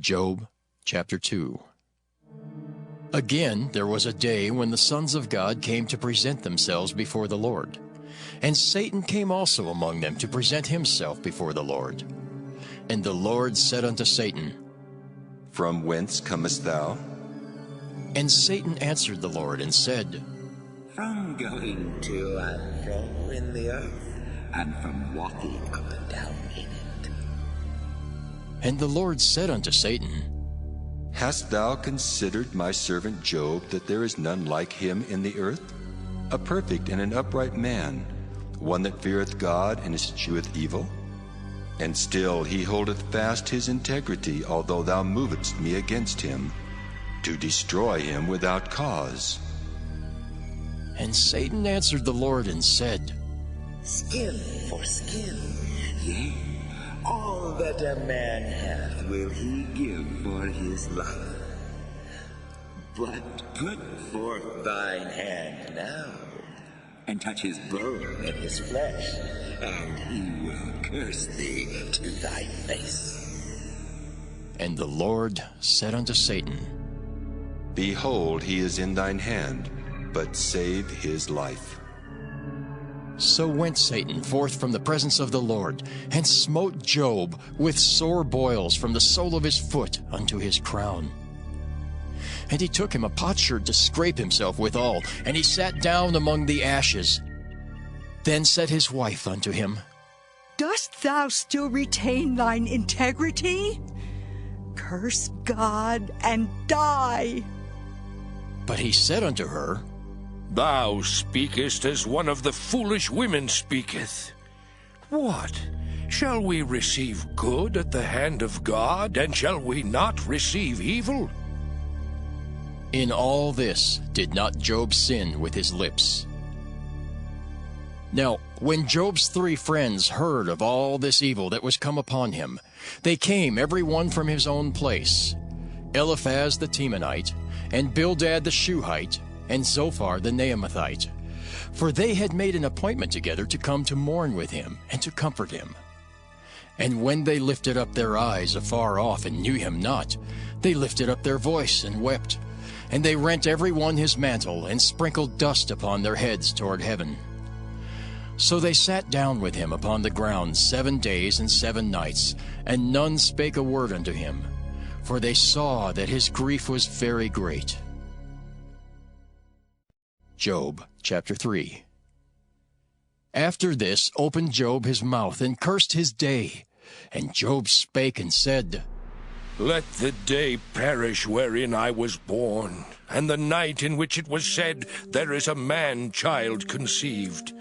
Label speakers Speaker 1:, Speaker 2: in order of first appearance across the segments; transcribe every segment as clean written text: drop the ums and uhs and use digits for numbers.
Speaker 1: Job chapter 2. Again, there was a day when the sons of God came to present themselves before the Lord. And Satan came also among them to present himself before the Lord. And the Lord said unto Satan,
Speaker 2: From whence comest thou?
Speaker 1: And Satan answered the Lord and said,
Speaker 3: From going to and fro in the earth, and from walking up and down in it.
Speaker 1: And the Lord said unto Satan,
Speaker 2: Hast thou considered my servant Job, that there is none like him in the earth? A perfect and an upright man, one that feareth God and escheweth evil? And still he holdeth fast his integrity, although thou movest me against him, to destroy him without cause.
Speaker 1: And Satan answered the Lord and said,
Speaker 3: Skin for skin, yea, all that a man hath will he give for his life. But put forth thine hand now, and touch his bone and his flesh, and he will curse thee to thy face.
Speaker 1: And the Lord said unto Satan,
Speaker 2: Behold, he is in thine hand, but save his life.
Speaker 1: So went Satan forth from the presence of the Lord, and smote Job with sore boils from the sole of his foot unto his crown. And he took him a potsherd to scrape himself withal, and he sat down among the ashes. Then said his wife unto him,
Speaker 4: Dost thou still retain thine integrity? Curse God and die.
Speaker 1: But he said unto her,
Speaker 5: Thou speakest as one of the foolish women speaketh. What? Shall we receive good at the hand of God, and shall we not receive evil?
Speaker 1: In all this did not Job sin with his lips. Now, when Job's 3 friends heard of all this evil that was come upon him, they came every one from his own place, Eliphaz the Temanite, and Bildad the Shuhite, and Zophar the Naamathite, for they had made an appointment together to come to mourn with him and to comfort him. And when they lifted up their eyes afar off and knew him not, they lifted up their voice and wept, and they rent every one his mantle and sprinkled dust upon their heads toward heaven. So they sat down with him upon the ground 7 days and 7 nights, and none spake a word unto him, for they saw that his grief was very great. Job chapter 3. After this opened Job his mouth and cursed his day. And Job spake and said,
Speaker 5: Let the day perish wherein I was born, and the night in which it was said, There is a man-child conceived.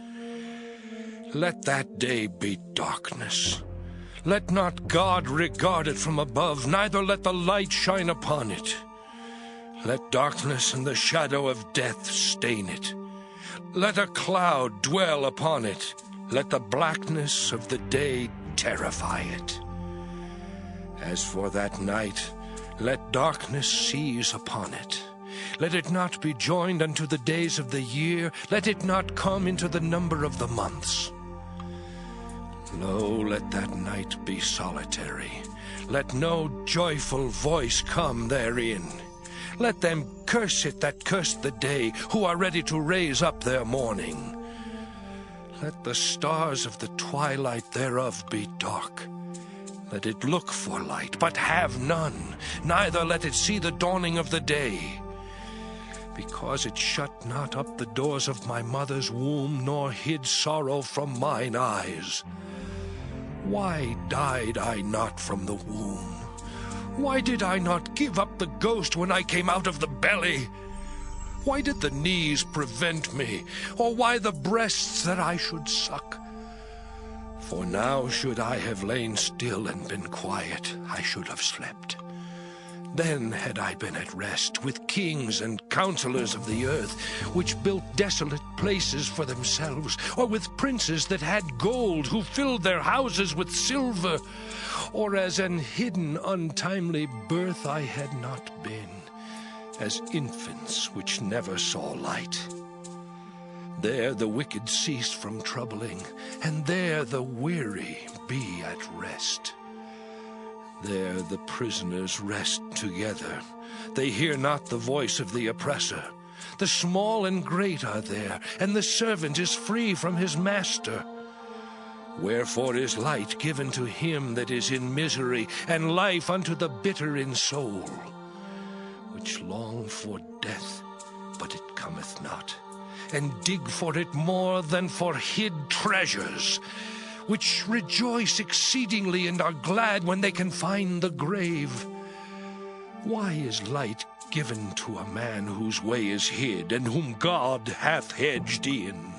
Speaker 5: Let that day be darkness. Let not God regard it from above, neither let the light shine upon it. Let darkness and the shadow of death stain it. Let a cloud dwell upon it. Let the blackness of the day terrify it. As for that night, let darkness seize upon it. Let it not be joined unto the days of the year. Let it not come into the number of the months. Lo, let that night be solitary. Let no joyful voice come therein. Let them curse it that curse the day, who are ready to raise up their mourning. Let the stars of the twilight thereof be dark. Let it look for light, but have none, neither let it see the dawning of the day. Because it shut not up the doors of my mother's womb, nor hid sorrow from mine eyes. Why died I not from the womb? Why did I not give up the ghost when I came out of the belly? Why did the knees prevent me, or why the breasts that I should suck? For now should I have lain still and been quiet, I should have slept. Then had I been at rest with kings and counselors of the earth, which built desolate places for themselves, or with princes that had gold, who filled their houses with silver, or as an hidden untimely birth I had not been, as infants which never saw light. There the wicked cease from troubling, and there the weary be at rest. There the prisoners rest together. They hear not the voice of the oppressor. The small and great are there, and the servant is free from his master. Wherefore is light given to him that is in misery, and life unto the bitter in soul, which long for death, but it cometh not, and dig for it more than for hid treasures, which rejoice exceedingly and are glad when they can find the grave. Why is light given to a man whose way is hid, and whom God hath hedged in?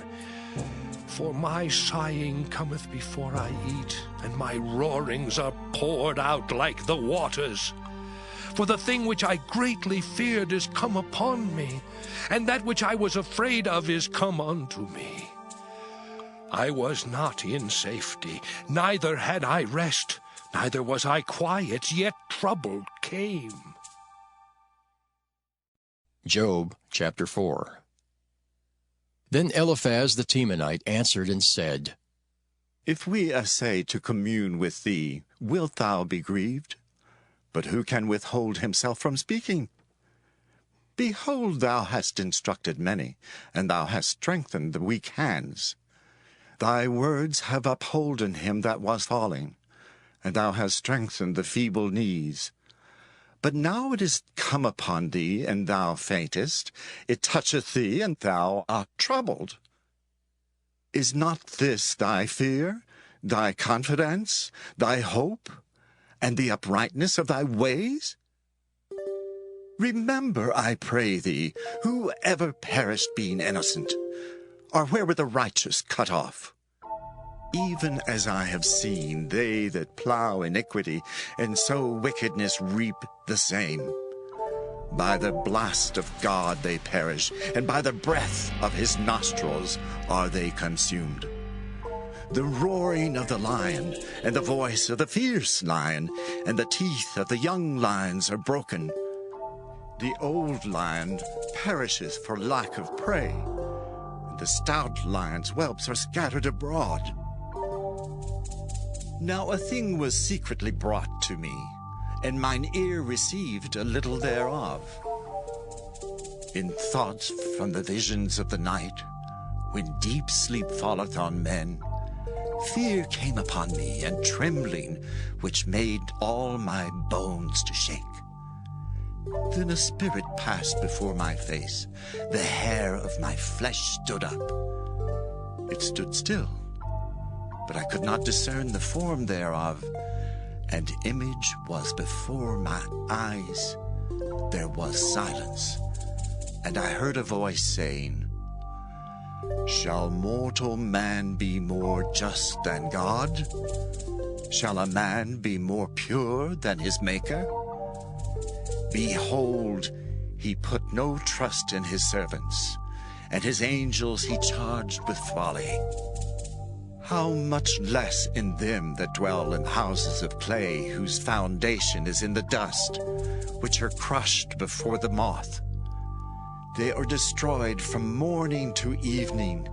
Speaker 5: For my sighing cometh before I eat, and my roarings are poured out like the waters. For the thing which I greatly feared is come upon me, and that which I was afraid of is come unto me. I was not in safety, neither had I rest, neither was I quiet, yet trouble came.
Speaker 1: Job chapter 4. Then Eliphaz the Temanite answered and said,
Speaker 6: If we essay to commune with thee, wilt thou be grieved? But who can withhold himself from speaking? Behold, thou hast instructed many, and thou hast strengthened the weak hands. Thy words have upholden him that was falling, and thou hast strengthened the feeble knees. But now it is come upon thee, and thou faintest. It toucheth thee, and thou art troubled. Is not this thy fear, thy confidence, thy hope, and the uprightness of thy ways? Remember, I pray thee, who ever perished being innocent, or where were the righteous cut off? Even as I have seen, they that plough iniquity and sow wickedness reap the same. By the blast of God they perish, and by the breath of his nostrils are they consumed. The roaring of the lion, and the voice of the fierce lion, and the teeth of the young lions are broken. The old lion perisheth for lack of prey, and the stout lion's whelps are scattered abroad. Now a thing was secretly brought to me, and mine ear received a little thereof. In thoughts from the visions of the night, when deep sleep falleth on men, fear came upon me, and trembling, which made all my bones to shake. Then a spirit passed before my face, the hair of my flesh stood up. It stood still, but I could not discern the form thereof. An image was before my eyes. There was silence, and I heard a voice saying, Shall mortal man be more just than God? Shall a man be more pure than his Maker? Behold, he put no trust in his servants, and his angels he charged with folly. How much less in them that dwell in houses of clay, whose foundation is in the dust, which are crushed before the moth. They are destroyed from morning to evening.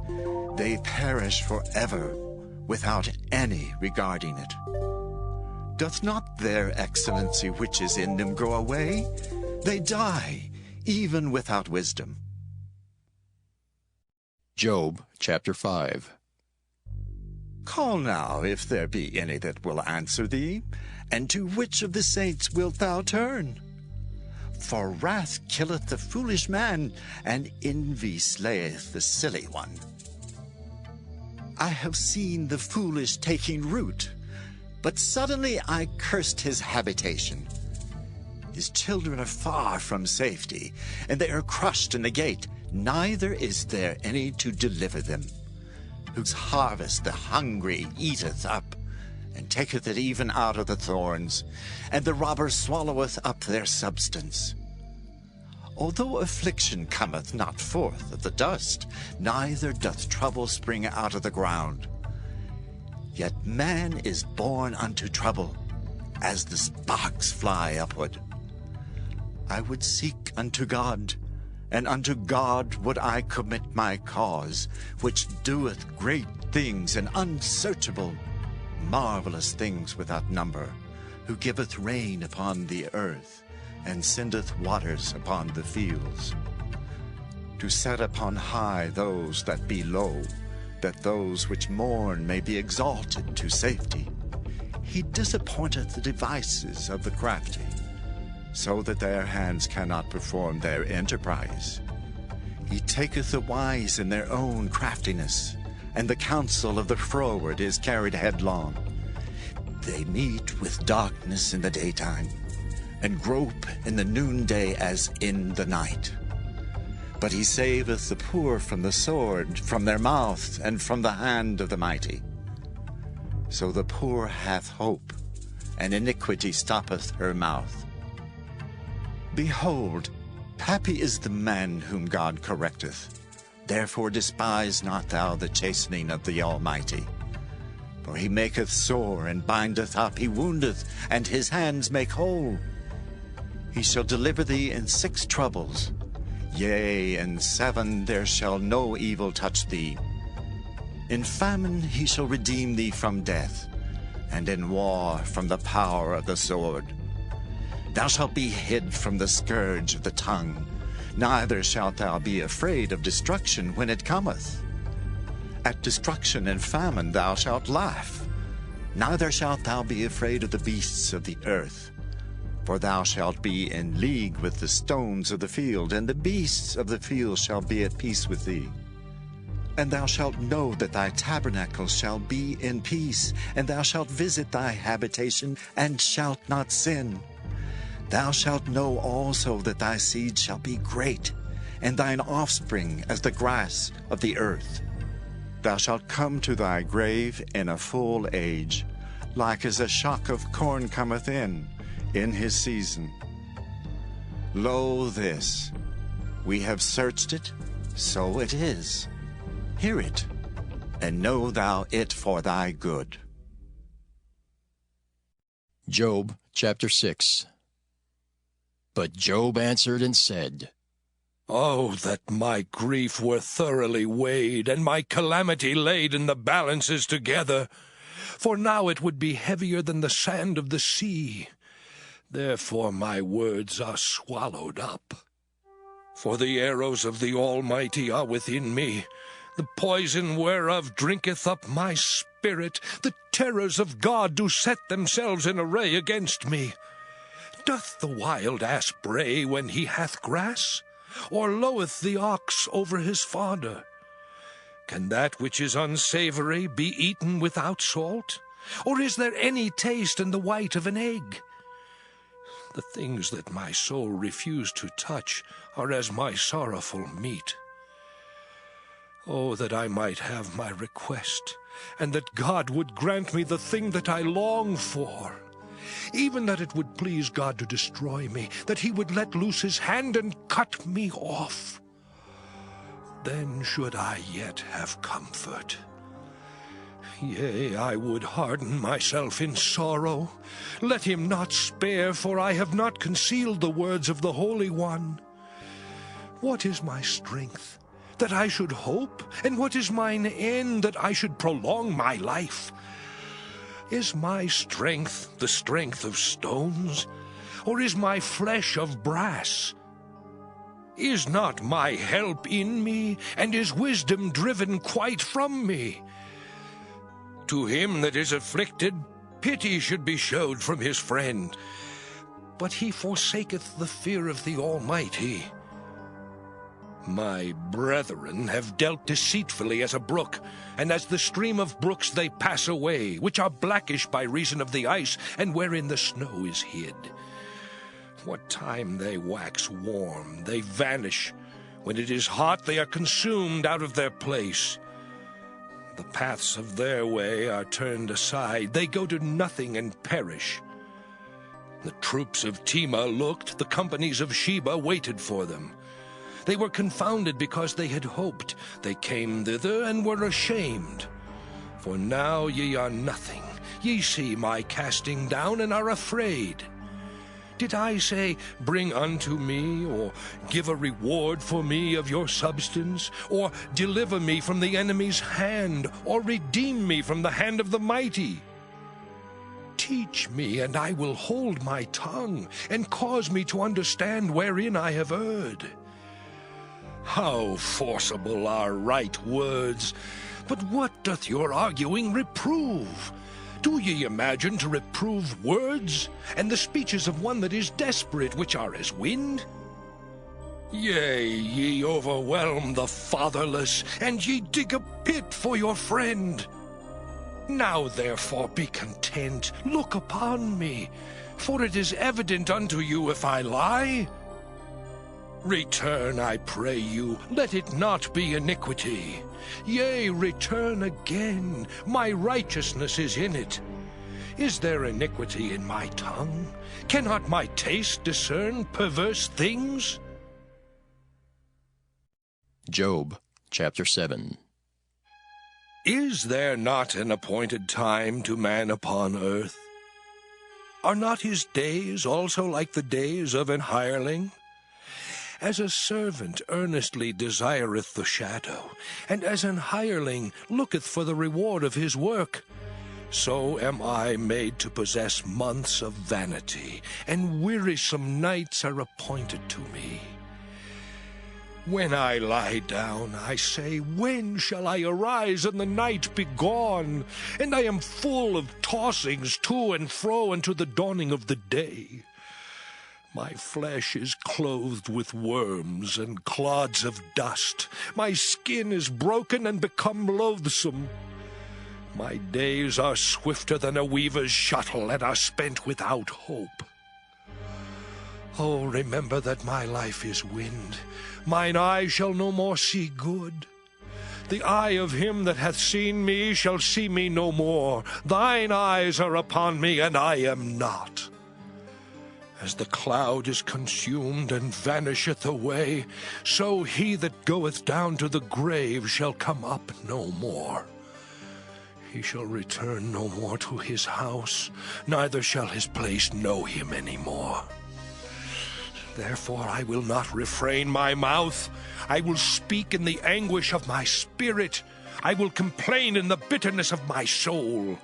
Speaker 6: They perish forever, without any regarding it. Doth not their excellency which is in them go away? They die, even without wisdom.
Speaker 1: Job chapter 5.
Speaker 6: Call now, if there be any that will answer thee, and to which of the saints wilt thou turn? For wrath killeth the foolish man, and envy slayeth the silly one. I have seen the foolish taking root, but suddenly I cursed his habitation. His children are far from safety, and they are crushed in the gate, neither is there any to deliver them. Whose harvest the hungry eateth up, and taketh it even out of the thorns, and the robber swalloweth up their substance. Although affliction cometh not forth of the dust, neither doth trouble spring out of the ground. Yet man is born unto trouble, as the sparks fly upward. I would seek unto God, and unto God would I commit my cause, which doeth great things and unsearchable, marvelous things without number, who giveth rain upon the earth, and sendeth waters upon the fields, to set upon high those that be low, that those which mourn may be exalted to safety. He disappointeth the devices of the crafty, so that their hands cannot perform their enterprise. He taketh the wise in their own craftiness, and the counsel of the froward is carried headlong. They meet with darkness in the daytime, and grope in the noonday as in the night. But he saveth the poor from the sword, from their mouth, and from the hand of the mighty. So the poor hath hope, and iniquity stoppeth her mouth. Behold, happy is the man whom God correcteth. Therefore despise not thou the chastening of the Almighty. For he maketh sore, and bindeth up, he woundeth, and his hands make whole. He shall deliver thee in 6 troubles. Yea, in 7 there shall no evil touch thee. In famine he shall redeem thee from death, and in war from the power of the sword. Thou shalt be hid from the scourge of the tongue, neither shalt thou be afraid of destruction when it cometh. At destruction and famine thou shalt laugh, neither shalt thou be afraid of the beasts of the earth. For thou shalt be in league with the stones of the field, and the beasts of the field shall be at peace with thee. And thou shalt know that thy tabernacle shall be in peace, and thou shalt visit thy habitation, and shalt not sin. Thou shalt know also that thy seed shall be great, and thine offspring as the grass of the earth. Thou shalt come to thy grave in a full age, like as a shock of corn cometh in his season. Lo this, we have searched it, so it is. Hear it, and know thou it for thy good.
Speaker 1: Job chapter 6. But Job answered and said,
Speaker 5: Oh, that my grief were thoroughly weighed, and my calamity laid in the balances together! For now it would be heavier than the sand of the sea. Therefore my words are swallowed up. For the arrows of the Almighty are within me. The poison whereof drinketh up my spirit. The terrors of God do set themselves in array against me. Doth the wild ass bray when he hath grass? Or loweth the ox over his fodder? Can that which is unsavory be eaten without salt? Or is there any taste in the white of an egg? The things that my soul refused to touch are as my sorrowful meat. Oh, that I might have my request, and that God would grant me the thing that I long for. Even that it would please God to destroy me, that he would let loose his hand and cut me off. Then should I yet have comfort. Yea, I would harden myself in sorrow. Let him not spare, for I have not concealed the words of the Holy One. What is my strength, that I should hope? And what is mine end, that I should prolong my life? Is my strength the strength of stones, or is my flesh of brass? Is not my help in me, and is wisdom driven quite from me? To him that is afflicted, pity should be showed from his friend. But he forsaketh the fear of the Almighty. My brethren have dealt deceitfully as a brook, and as the stream of brooks they pass away, which are blackish by reason of the ice, and wherein the snow is hid. What time they wax warm, they vanish. When it is hot, they are consumed out of their place. The paths of their way are turned aside. They go to nothing and perish. The troops of Tema looked, the companies of Sheba waited for them. They were confounded because they had hoped. They came thither and were ashamed. For now ye are nothing. Ye see my casting down and are afraid. Did I say, bring unto me, or give a reward for me of your substance, or deliver me from the enemy's hand, or redeem me from the hand of the mighty? Teach me, and I will hold my tongue, and cause me to understand wherein I have erred. How forcible are right words! But what doth your arguing reprove? Do ye imagine to reprove words, and the speeches of one that is desperate, which are as wind? Yea, ye overwhelm the fatherless, and ye dig a pit for your friend. Now therefore be content, look upon me, for it is evident unto you if I lie. Return, I pray you, let it not be iniquity. Yea, return again, my righteousness is in it. Is there iniquity in my tongue? Cannot my taste discern perverse things?
Speaker 1: Job, chapter 7.
Speaker 5: Is there not an appointed time to man upon earth? Are not his days also like the days of an hireling? As a servant earnestly desireth the shadow, and as an hireling looketh for the reward of his work, so am I made to possess months of vanity, and wearisome nights are appointed to me. When I lie down, I say, when shall I arise and the night be gone? And I am full of tossings to and fro unto the dawning of the day. My flesh is clothed with worms and clods of dust. My skin is broken and become loathsome. My days are swifter than a weaver's shuttle, and are spent without hope. Oh, remember that my life is wind. Mine eye shall no more see good. The eye of him that hath seen me shall see me no more. Thine eyes are upon me, and I am not. As the cloud is consumed and vanisheth away, so he that goeth down to the grave shall come up no more. He shall return no more to his house, neither shall his place know him any more. Therefore I will not refrain my mouth. I will speak in the anguish of my spirit. I will complain in the bitterness of my soul.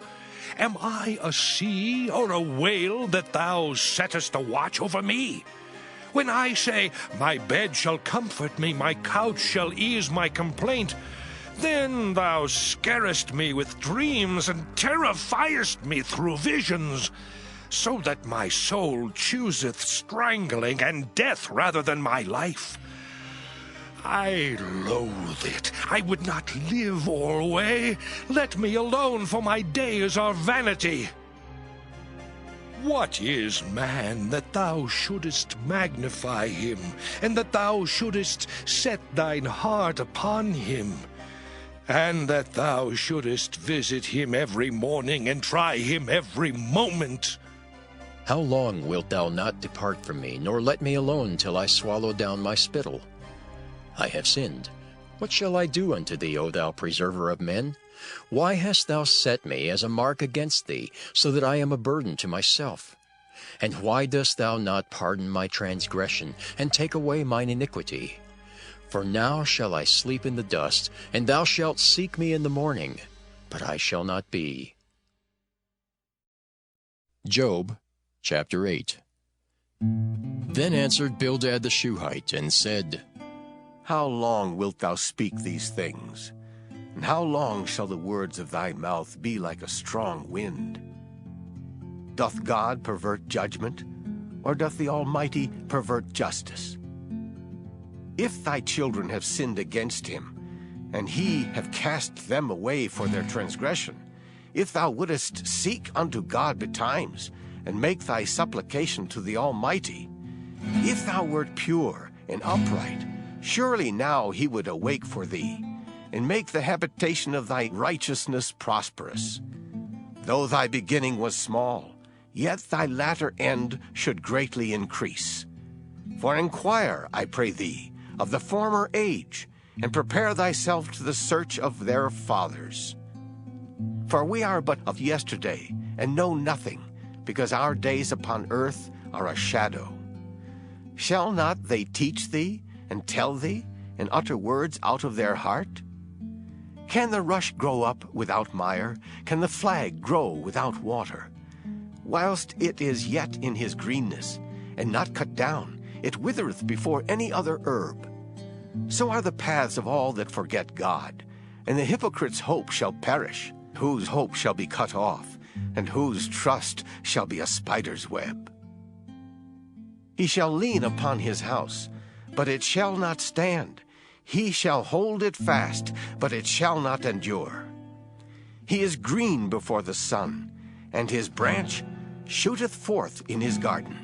Speaker 5: Am I a sea or a whale that thou settest a watch over me? When I say, my bed shall comfort me, my couch shall ease my complaint, then thou scarest me with dreams, and terrifiest me through visions, so that my soul chooseth strangling and death rather than my life. I loathe it. I would not live alway. Let me alone, for my days are vanity. What is man that thou shouldest magnify him, and that thou shouldest set thine heart upon him, and that thou shouldest visit him every morning and try him every moment?
Speaker 1: How long wilt thou not depart from me, nor let me alone till I swallow down my spittle? I have sinned. What shall I do unto thee, O thou preserver of men? Why hast thou set me as a mark against thee, so that I am a burden to myself? And why dost thou not pardon my transgression, and take away mine iniquity? For now shall I sleep in the dust, and thou shalt seek me in the morning, but I shall not be. Job, chapter 8. Then answered Bildad the Shuhite, and said,
Speaker 7: How long wilt thou speak these things? And how long shall the words of thy mouth be like a strong wind? Doth God pervert judgment, or doth the Almighty pervert justice? If thy children have sinned against him, and he have cast them away for their transgression, if thou wouldest seek unto God betimes, and make thy supplication to the Almighty, if thou wert pure and upright, surely now he would awake for thee, and make the habitation of thy righteousness prosperous. Though thy beginning was small, yet thy latter end should greatly increase. For inquire, I pray thee, of the former age, and prepare thyself to the search of their fathers. For we are but of yesterday, and know nothing, because our days upon earth are a shadow. Shall not they teach thee, and tell thee, and utter words out of their heart? Can the rush grow up without mire? Can the flag grow without water? Whilst it is yet in his greenness, and not cut down, it withereth before any other herb. So are the paths of all that forget God, and the hypocrite's hope shall perish, whose hope shall be cut off, and whose trust shall be a spider's web. He shall lean upon his house, but it shall not stand. He shall hold it fast, but it shall not endure. He is green before the sun, and his branch shooteth forth in his garden.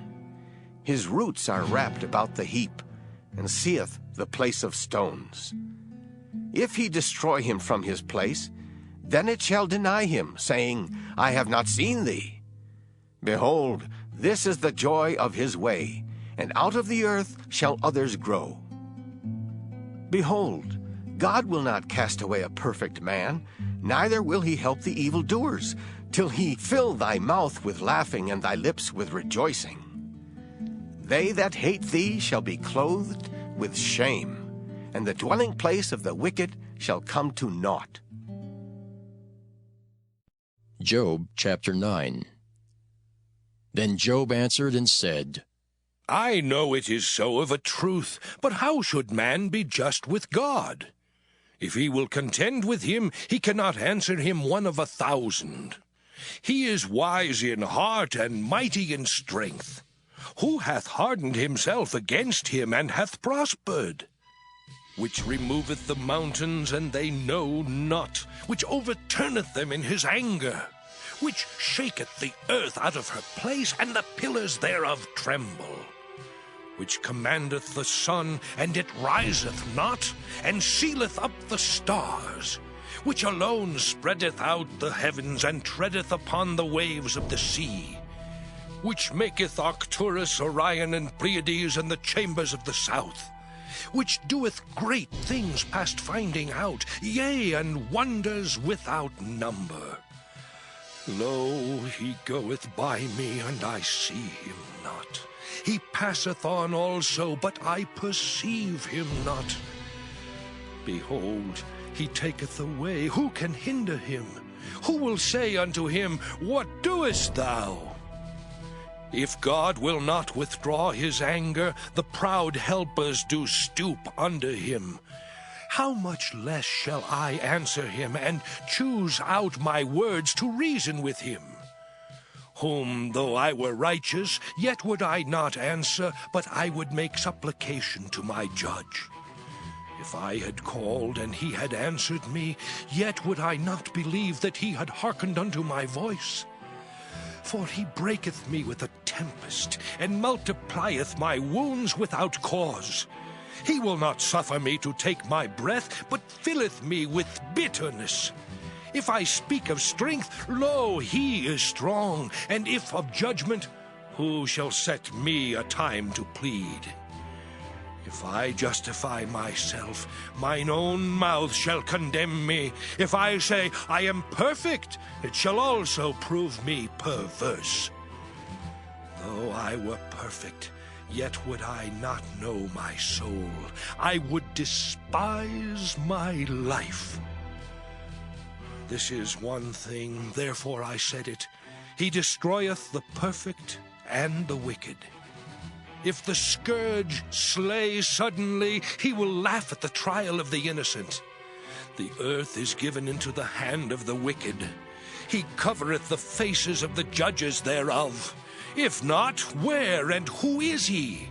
Speaker 7: His roots are wrapped about the heap, and seeth the place of stones. If he destroy him from his place, then it shall deny him, saying, I have not seen thee. Behold, this is the joy of his way, and out of the earth shall others grow. Behold, God will not cast away a perfect man, neither will he help the evildoers, till he fill thy mouth with laughing and thy lips with rejoicing. They that hate thee shall be clothed with shame, and the dwelling place of the wicked shall come to naught.
Speaker 1: Job chapter 9. Then Job answered and said,
Speaker 5: I know it is so of a truth, but how should man be just with God? If he will contend with him, he cannot answer him 1 of 1,000. He is wise in heart and mighty in strength. Who hath hardened himself against him, and hath prospered? Which removeth the mountains, and they know not, which overturneth them in his anger, which shaketh the earth out of her place, and the pillars thereof tremble, which commandeth the sun, and it riseth not, and sealeth up the stars, which alone spreadeth out the heavens, and treadeth upon the waves of the sea, which maketh Arcturus, Orion, and Pleiades, and the chambers of the south, which doeth great things past finding out, yea, and wonders without number. Lo, he goeth by me, and I see him not. He passeth on also, but I perceive him not. Behold, he taketh away. Who can hinder him? Who will say unto him, What doest thou? If God will not withdraw his anger, the proud helpers do stoop under him. How much less shall I answer him, and choose out my words to reason with him? Whom, though I were righteous, yet would I not answer, but I would make supplication to my judge. If I had called, and he had answered me, yet would I not believe that he had hearkened unto my voice. For he breaketh me with a tempest, and multiplieth my wounds without cause. He will not suffer me to take my breath, but filleth me with bitterness. If I speak of strength, lo, he is strong, and if of judgment, who shall set me a time to plead? If I justify myself, mine own mouth shall condemn me. If I say, I am perfect, it shall also prove me perverse. Though I were perfect, yet would I not know my soul. I would despise my life. This is one thing, therefore I said it. He destroyeth the perfect and the wicked. If the scourge slay suddenly, he will laugh at the trial of the innocent. The earth is given into the hand of the wicked. He covereth the faces of the judges thereof. If not, where and who is he?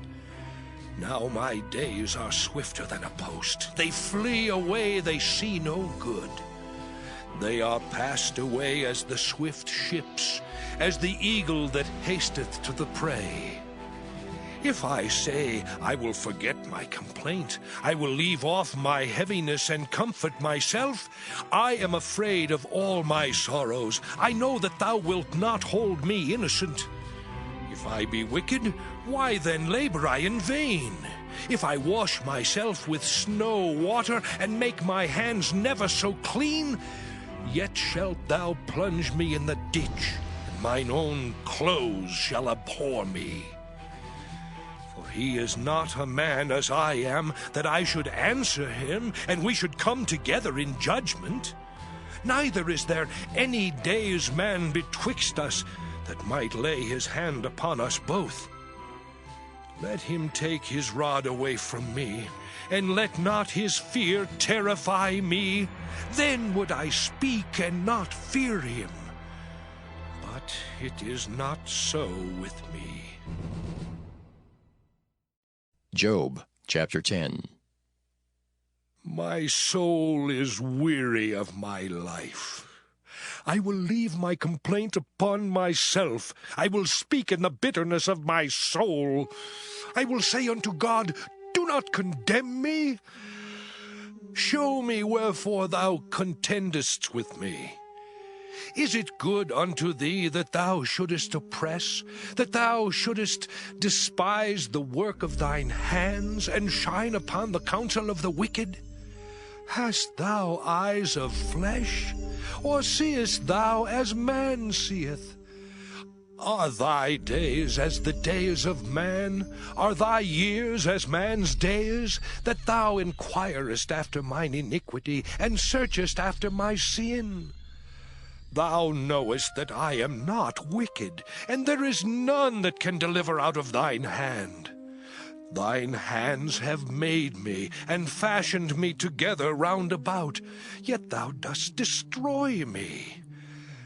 Speaker 5: Now my days are swifter than a post. They flee away, they see no good. They are passed away as the swift ships, as the eagle that hasteth to the prey. If I say, I will forget my complaint, I will leave off my heaviness and comfort myself, I am afraid of all my sorrows. I know that thou wilt not hold me innocent. If I be wicked, why then labor I in vain? If I wash myself with snow water, and make my hands never so clean, yet shalt thou plunge me in the ditch, and mine own clothes shall abhor me. For he is not a man as I am, that I should answer him, and we should come together in judgment. Neither is there any day's man betwixt us, that might lay his hand upon us both. Let him take his rod away from me, and let not his fear terrify me. Then would I speak and not fear him. But it is not so with me.
Speaker 1: Job chapter 10.
Speaker 5: My soul is weary of my life. I will leave my complaint upon myself. I will speak in the bitterness of my soul. I will say unto God, do not condemn me. Show me wherefore thou contendest with me. Is it good unto thee that thou shouldest oppress, that thou shouldest despise the work of thine hands, and shine upon the counsel of the wicked? Hast thou eyes of flesh, or seest thou as man seeth? Are thy days as the days of man? Are thy years as man's days? That thou inquirest after mine iniquity, and searchest after my sin? Thou knowest that I am not wicked, and there is none that can deliver out of thine hand. Thine hands have made me, and fashioned me together round about, yet thou dost destroy me.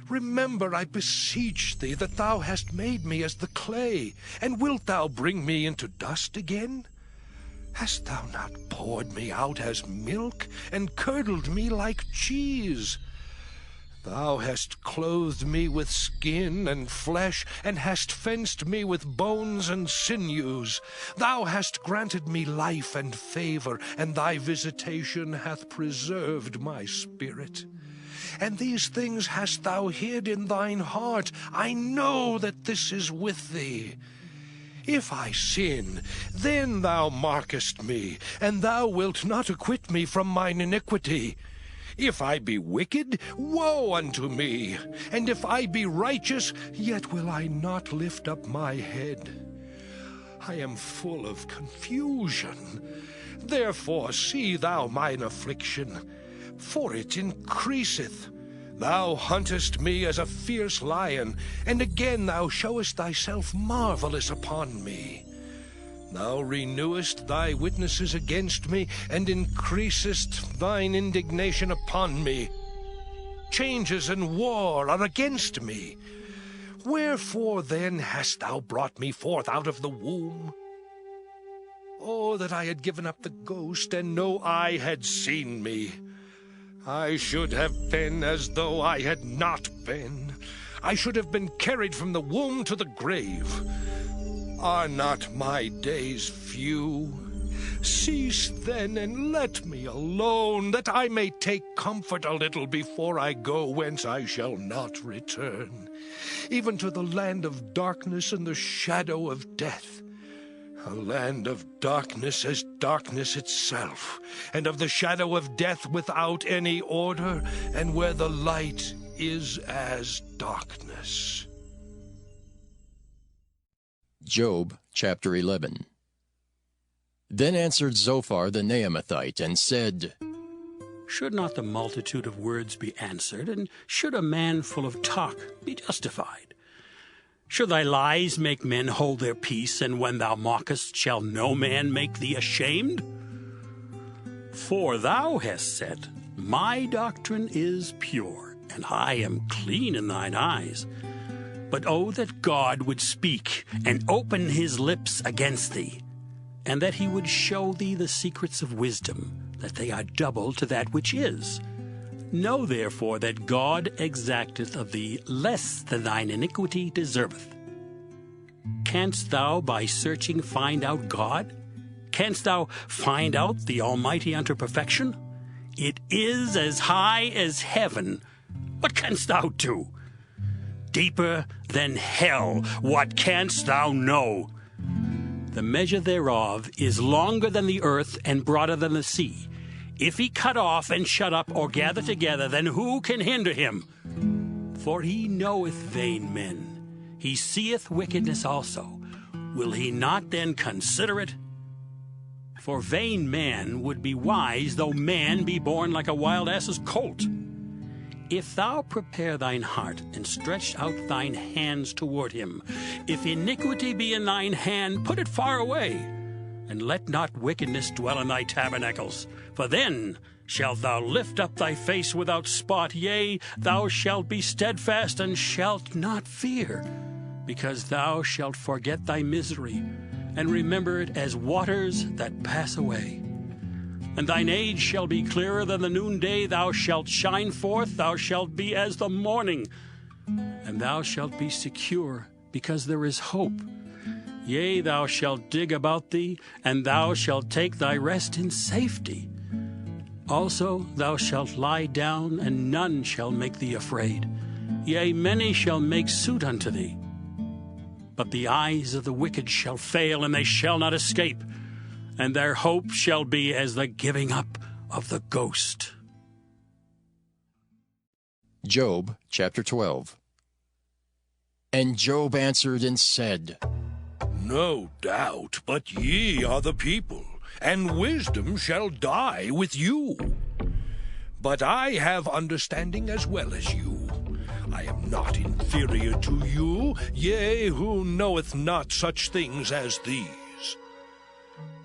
Speaker 5: Remember, I beseech thee, that thou hast made me as the clay, and wilt thou bring me into dust again? Hast thou not poured me out as milk, and curdled me like cheese? Thou hast clothed me with skin and flesh, and hast fenced me with bones and sinews. Thou hast granted me life and favor, and thy visitation hath preserved my spirit. And these things hast thou hid in thine heart. I know that this is with thee. If I sin, then thou markest me, and thou wilt not acquit me from mine iniquity. If I be wicked, woe unto me! And if I be righteous, yet will I not lift up my head. I am full of confusion. Therefore see thou mine affliction, for it increaseth. Thou huntest me as a fierce lion, and again thou showest thyself marvelous upon me. Thou renewest thy witnesses against me, and increasest thine indignation upon me. Changes and war are against me. Wherefore then hast thou brought me forth out of the womb? Oh, that I had given up the ghost, and no eye had seen me. I should have been as though I had not been. I should have been carried from the womb to the grave. Are not my days few? Cease then, and let me alone, that I may take comfort a little before I go whence I shall not return, even to the land of darkness and the shadow of death, a land of darkness as darkness itself, and of the shadow of death without any order, and where the light is as darkness.
Speaker 1: Job chapter 11. Then answered Zophar the Naamathite, and said,
Speaker 8: Should not the multitude of words be answered, and should a man full of talk be justified? Should thy lies make men hold their peace, and when thou mockest, shall no man make thee ashamed? For thou hast said, My doctrine is pure, and I am clean in thine eyes. But oh, that God would speak, and open his lips against thee, and that he would show thee the secrets of wisdom, that they are double to that which is. Know therefore that God exacteth of thee less than thine iniquity deserveth. Canst thou by searching find out God? Canst thou find out the Almighty unto perfection? It is as high as heaven. What canst thou do? Deeper than hell, what canst thou know? The measure thereof is longer than the earth, and broader than the sea. If he cut off and shut up, or gather together, then who can hinder him? For he knoweth vain men. He seeth wickedness also. Will he not then consider it? For vain man would be wise, though man be born like a wild ass's colt. If thou prepare thine heart, and stretch out thine hands toward him, if iniquity be in thine hand, put it far away, and let not wickedness dwell in thy tabernacles. For then shalt thou lift up thy face without spot, yea, thou shalt be steadfast, and shalt not fear, because thou shalt forget thy misery, and remember it as waters that pass away. And thine age shall be clearer than the noonday. Thou shalt shine forth, thou shalt be as the morning, and thou shalt be secure, because there is hope. Yea, thou shalt dig about thee, and thou shalt take thy rest in safety. Also thou shalt lie down, and none shall make thee afraid. Yea, many shall make suit unto thee. But the eyes of the wicked shall fail, and they shall not escape, and their hope shall be as the giving up of the ghost.
Speaker 1: Job chapter 12. And Job answered and said,
Speaker 5: No doubt, but ye are the people, and wisdom shall die with you. But I have understanding as well as you. I am not inferior to you, yea, who knoweth not such things as these.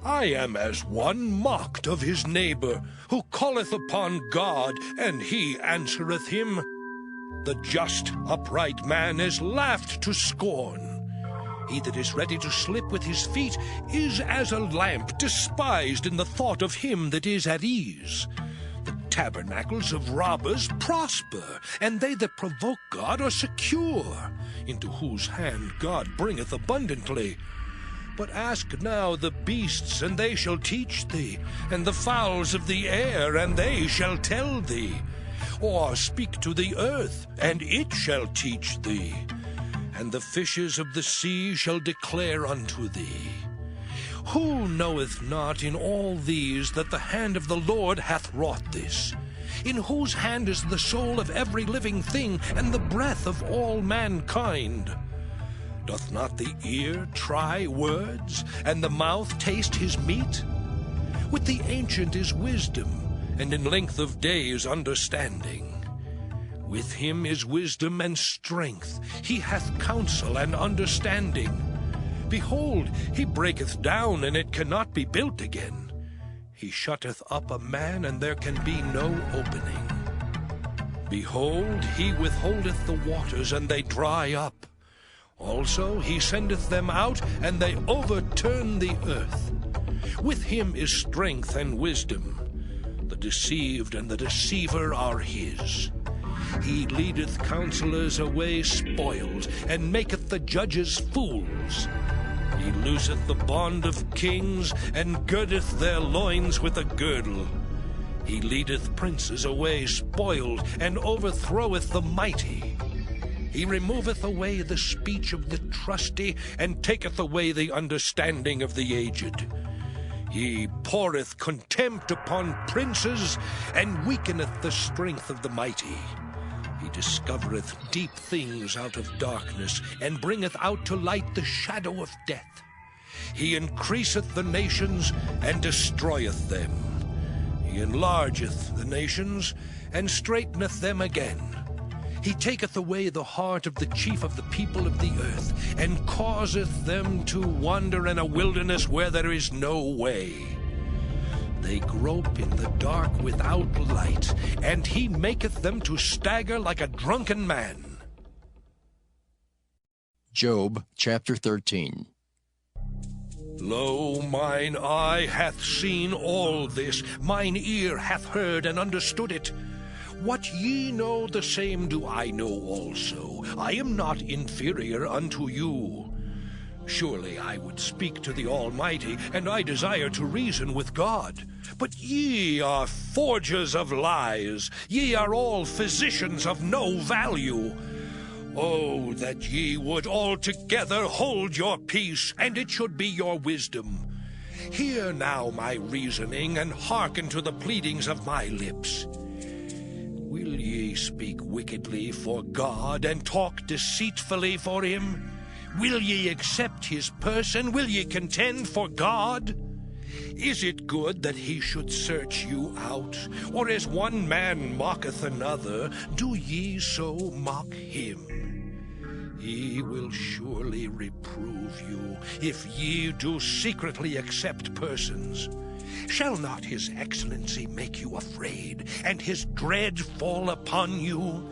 Speaker 5: I am as one mocked of his neighbor, who calleth upon God, and he answereth him. The just, upright man is laughed to scorn. He that is ready to slip with his feet is as a lamp despised in the thought of him that is at ease. The tabernacles of robbers prosper, and they that provoke God are secure, into whose hand God bringeth abundantly. But ask now the beasts, and they shall teach thee, and the fowls of the air, and they shall tell thee. Or speak to the earth, and it shall teach thee. And the fishes of the sea shall declare unto thee. Who knoweth not in all these that the hand of the Lord hath wrought this? In whose hand is the soul of every living thing, and the breath of all mankind? Doth not the ear try words, and the mouth taste his meat? With the ancient is wisdom, and in length of days understanding. With him is wisdom and strength. He hath counsel and understanding. Behold, he breaketh down, and it cannot be built again. He shutteth up a man, and there can be no opening. Behold, he withholdeth the waters, and they dry up. Also he sendeth them out, and they overturn the earth. With him is strength and wisdom. The deceived and the deceiver are his. He leadeth counselors away spoiled, and maketh the judges fools. He looseth the bond of kings, and girdeth their loins with a girdle. He leadeth princes away spoiled, and overthroweth the mighty. He removeth away the speech of the trusty, and taketh away the understanding of the aged. He poureth contempt upon princes, and weakeneth the strength of the mighty. He discovereth deep things out of darkness, and bringeth out to light the shadow of death. He increaseth the nations, and destroyeth them. He enlargeth the nations, and straighteneth them again. He taketh away the heart of the chief of the people of the earth, and causeth them to wander in a wilderness where there is no way. They grope in the dark without light, and he maketh them to stagger like a drunken man.
Speaker 1: Job chapter 13.
Speaker 5: Lo, mine eye hath seen all this, mine ear hath heard and understood it. What ye know, the same do I know also. I am not inferior unto you. Surely I would speak to the Almighty, and I desire to reason with God. But ye are forgers of lies. Ye are all physicians of no value. Oh, that ye would altogether hold your peace, and it should be your wisdom. Hear now my reasoning, and hearken to the pleadings of my lips. Will ye speak wickedly for God, and talk deceitfully for him? Will ye accept his person? Will ye contend for God? Is it good that he should search you out? Or as one man mocketh another, do ye so mock him? He will surely reprove you, if ye do secretly accept persons. Shall not his excellency make you afraid, and his dread fall upon you?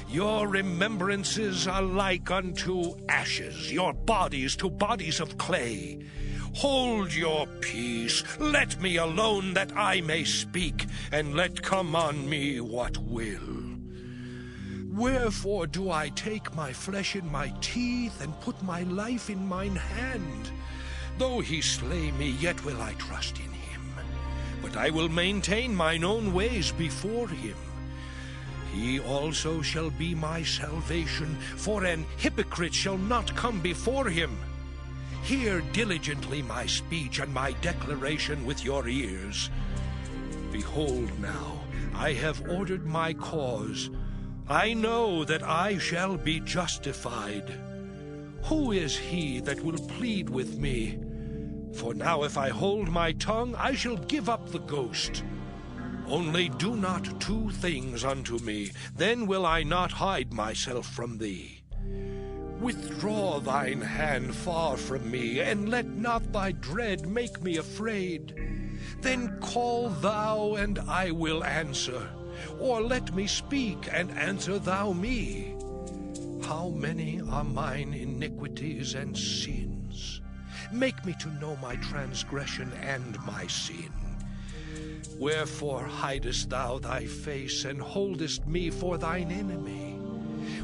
Speaker 5: Your remembrances are like unto ashes, your bodies to bodies of clay. Hold your peace, let me alone that I may speak, and let come on me what will. Wherefore do I take my flesh in my teeth, and put my life in mine hand? Though he slay me, yet will I trust in him. But I will maintain mine own ways before him. He also shall be my salvation, for an hypocrite shall not come before him. Hear diligently my speech and my declaration with your ears. Behold now, I have ordered my cause. I know that I shall be justified. Who is he that will plead with me? For now if I hold my tongue, I shall give up the ghost. Only do not two things unto me, then will I not hide myself from thee. Withdraw thine hand far from me, and let not thy dread make me afraid. Then call thou, and I will answer, or let me speak, and answer thou me. How many are mine iniquities and sins? Make me to know my transgression and my sin. Wherefore hidest thou thy face, and holdest me for thine enemy?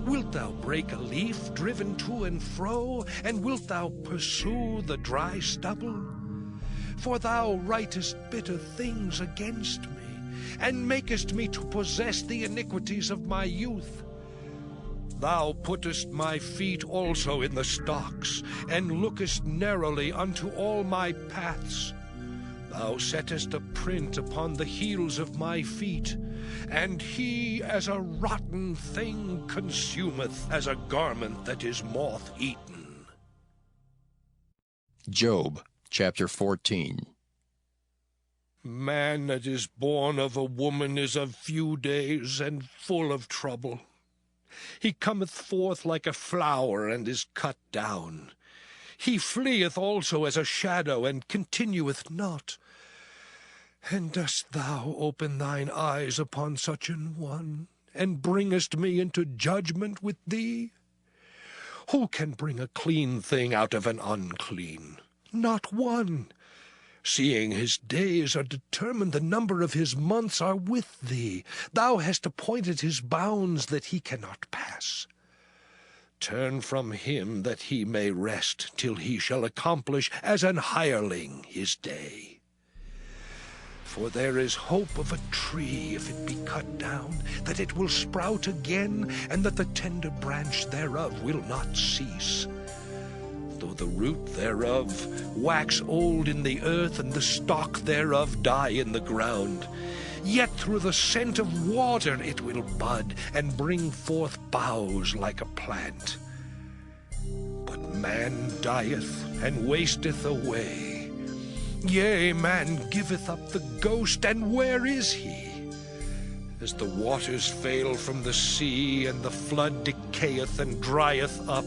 Speaker 5: Wilt thou break a leaf driven to and fro, and wilt thou pursue the dry stubble? For thou writest bitter things against me, and makest me to possess the iniquities of my youth. Thou puttest my feet also in the stocks, and lookest narrowly unto all my paths. Thou settest a print upon the heels of my feet, and he as a rotten thing consumeth, as a garment that is moth-eaten.
Speaker 1: Job, chapter 14.
Speaker 5: Man that is born of a woman is of few days, and full of trouble. He cometh forth like a flower, and is cut down. He fleeth also as a shadow, and continueth not. And dost thou open thine eyes upon such an one, and bringest me into judgment with thee? Who can bring a clean thing out of an unclean? Not one. Seeing his days are determined, the number of his months are with thee. Thou hast appointed his bounds that he cannot pass. Turn from him that he may rest, till he shall accomplish as an hireling his day. For there is hope of a tree, if it be cut down, that it will sprout again, and that the tender branch thereof will not cease. Though the root thereof wax old in the earth, and the stalk thereof die in the ground, yet through the scent of water it will bud, and bring forth boughs like a plant. But man dieth, and wasteth away. Yea, man giveth up the ghost, and where is he? As the waters fail from the sea, and the flood decayeth and drieth up,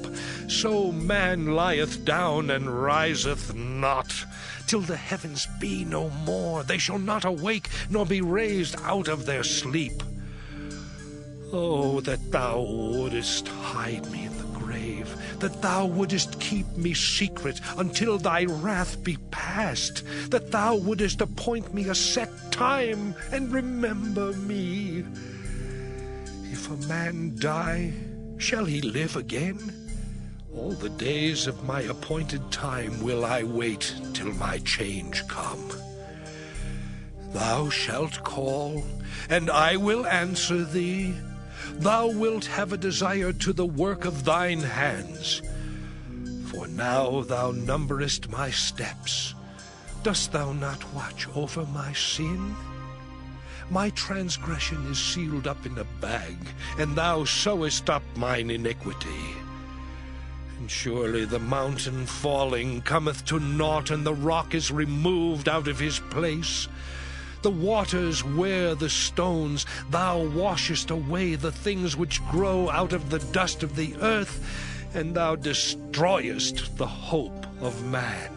Speaker 5: so man lieth down and riseth not. Till the heavens be no more, they shall not awake, nor be raised out of their sleep. Oh, that thou wouldest hide me in the grave, that thou wouldest keep me secret until thy wrath be past, that thou wouldest appoint me a set time, and remember me. If a man die, shall he live again? All the days of my appointed time will I wait till my change come. Thou shalt call, and I will answer thee. Thou wilt have a desire to the work of thine hands. For now thou numberest my steps. Dost thou not watch over my sin? My transgression is sealed up in a bag, and thou sewest up mine iniquity. And surely the mountain falling cometh to naught, and the rock is removed out of his place. The waters wear the stones. Thou washest away the things which grow out of the dust of the earth, and thou destroyest the hope of man.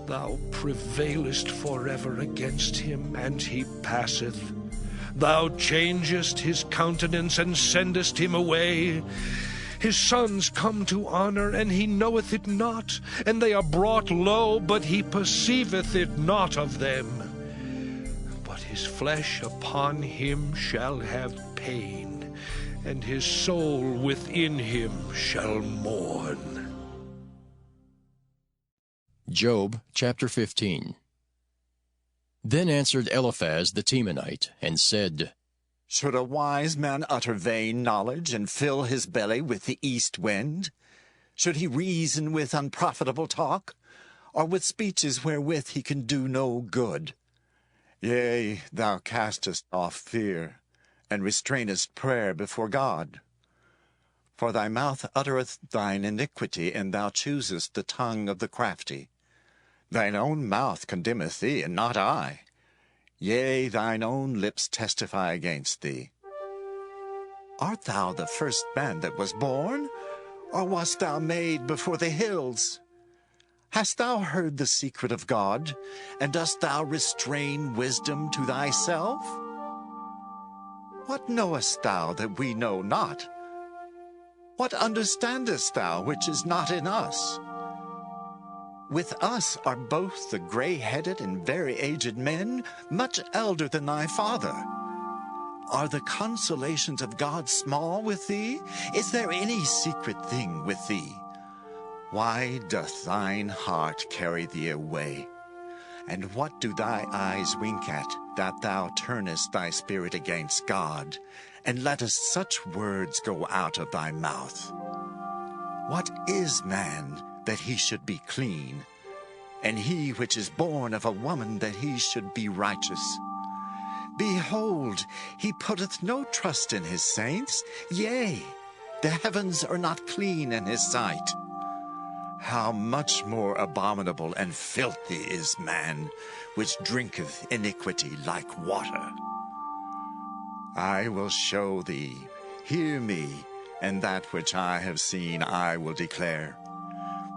Speaker 5: Thou prevailest forever against him, and he passeth. Thou changest his countenance, and sendest him away. His sons come to honor, and he knoweth it not, and they are brought low, but he perceiveth it not of them. But his flesh upon him shall have pain, and his soul within him shall mourn.
Speaker 1: Job chapter 15. Then answered Eliphaz the Temanite, and said,
Speaker 6: Should a wise man utter vain knowledge, and fill his belly with the east wind? Should he reason with unprofitable talk, or with speeches wherewith he can do no good? Yea, thou castest off fear, and restrainest prayer before God. For thy mouth uttereth thine iniquity, and thou choosest the tongue of the crafty. Thine own mouth condemneth thee, and not I. Yea, thine own lips testify against thee. Art thou the first man that was born, or wast thou made before the hills? Hast thou heard the secret of God, and dost thou restrain wisdom to thyself? What knowest thou that we know not? What understandest thou which is not in us? With us are both the gray-headed and very aged men, much elder than thy father. Are the consolations of God small with thee? Is there any secret thing with thee? Why doth thine heart carry thee away? And what do thy eyes wink at, that thou turnest thy spirit against God, and lettest such words go out of thy mouth? What is man, that he should be clean, and he which is born of a woman, that he should be righteous? Behold, he putteth no trust in his saints, yea, the heavens are not clean in his sight. How much more abominable and filthy is man, which drinketh iniquity like water. I will show thee, hear me, and that which I have seen I will declare,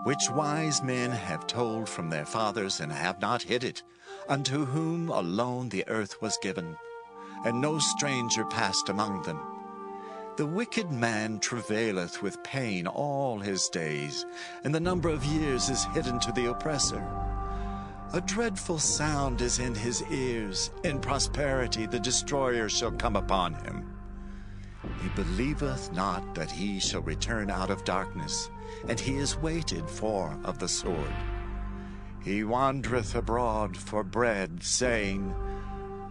Speaker 6: which wise men have told from their fathers, and have not hid it, unto whom alone the earth was given, and no stranger passed among them. The wicked man travaileth with pain all his days, and the number of years is hidden to the oppressor. A dreadful sound is in his ears. In prosperity the destroyer shall come upon him. He believeth not that he shall return out of darkness, and he is waited for of the sword. He wandereth abroad for bread, saying,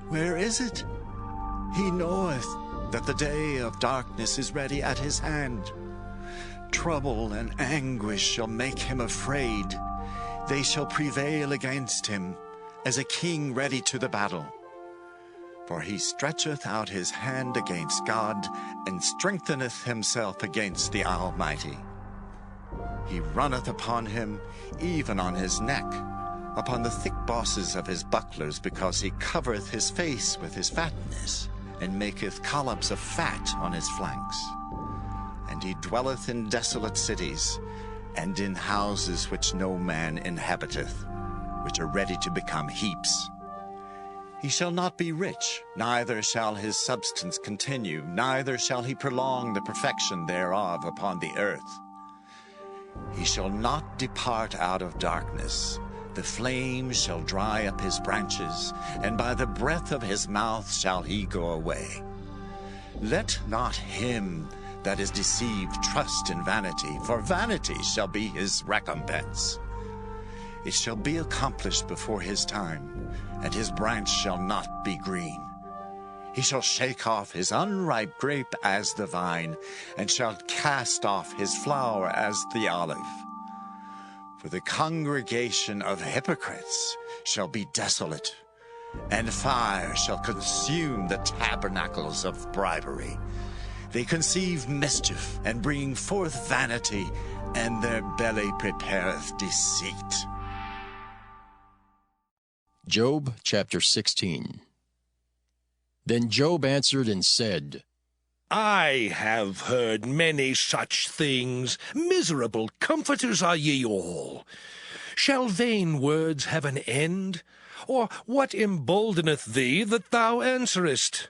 Speaker 6: Where is it? He knoweth that the day of darkness is ready at his hand. Trouble and anguish shall make him afraid. They shall prevail against him, as a king ready to the battle. For he stretcheth out his hand against God, and strengtheneth himself against the Almighty. He runneth upon him, even on his neck, upon the thick bosses of his bucklers, because he covereth his face with his fatness, and maketh collops of fat on his flanks. And he dwelleth in desolate cities, and in houses which no man inhabiteth, which are ready to become heaps. He shall not be rich, neither shall his substance continue, neither shall he prolong the perfection thereof upon the earth. He shall not depart out of darkness. The flame shall dry up his branches, and by the breath of his mouth shall he go away. Let not him that is deceived trust in vanity, for vanity shall be his recompense. It shall be accomplished before his time, and his branch shall not be green. He shall shake off his unripe grape as the vine, and shall cast off his flower as the olive. For the congregation of hypocrites shall be desolate, and fire shall consume the tabernacles of bribery. They conceive mischief, and bring forth vanity, and their belly prepareth deceit.
Speaker 1: Job chapter 16. Then Job answered and said,
Speaker 5: I have heard many such things. Miserable comforters are ye all. Shall vain words have an end? Or what emboldeneth thee that thou answerest?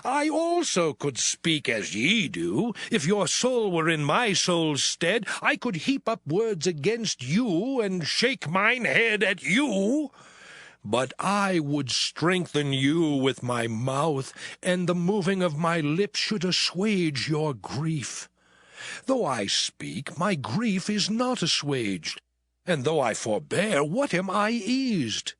Speaker 5: I also could speak as ye do. If your soul were in my soul's stead, I could heap up words against you, and shake mine head at you. But I would strengthen you with my mouth, and the moving of my lips should assuage your grief. Though I speak, my grief is not assuaged, and though I forbear, what am I eased?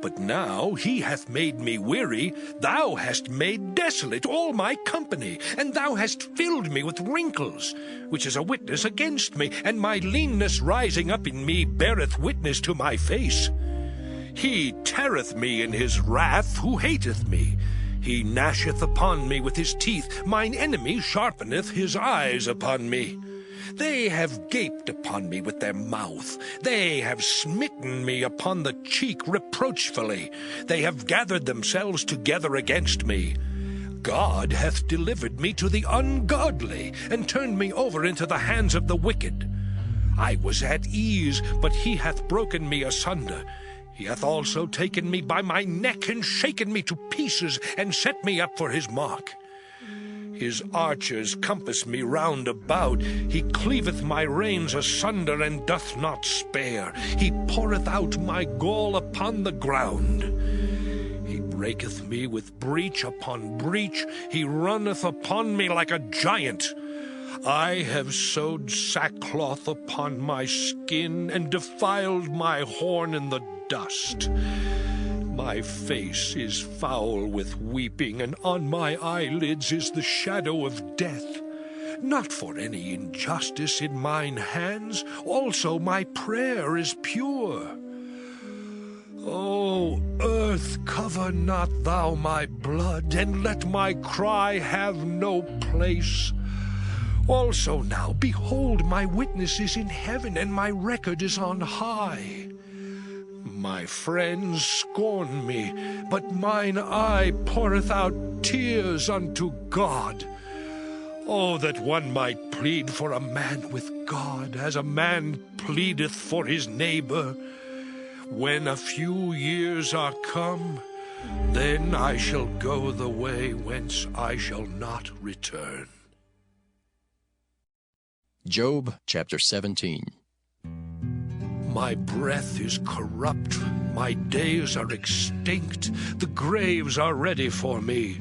Speaker 5: But now he hath made me weary. Thou hast made desolate all my company, and thou hast filled me with wrinkles, which is a witness against me, and my leanness rising up in me beareth witness to my face. He teareth me in his wrath who hateth me. He gnasheth upon me with his teeth. Mine enemy sharpeneth his eyes upon me. They have gaped upon me with their mouth. They have smitten me upon the cheek reproachfully. They have gathered themselves together against me. God hath delivered me to the ungodly, and turned me over into the hands of the wicked. I was at ease, but he hath broken me asunder. He hath also taken me by my neck, and shaken me to pieces, and set me up for his mark. His archers compass me round about. He cleaveth my reins asunder, and doth not spare. He poureth out my gall upon the ground. He breaketh me with breach upon breach. He runneth upon me like a giant. I have sewed sackcloth upon my skin, and defiled my horn in the dust. My face is foul with weeping, and on my eyelids is the shadow of death. Not for any injustice in mine hands, also my prayer is pure. O earth, cover not thou my blood, and let my cry have no place. Also now, behold, my witness is in heaven, and my record is on high. My friends scorn me, but mine eye poureth out tears unto God. Oh, that one might plead for a man with God, as a man pleadeth for his neighbor. When a few years are come, then I shall go the way whence I shall not return.
Speaker 1: Job chapter 17.
Speaker 5: My breath is corrupt, my days are extinct, the graves are ready for me.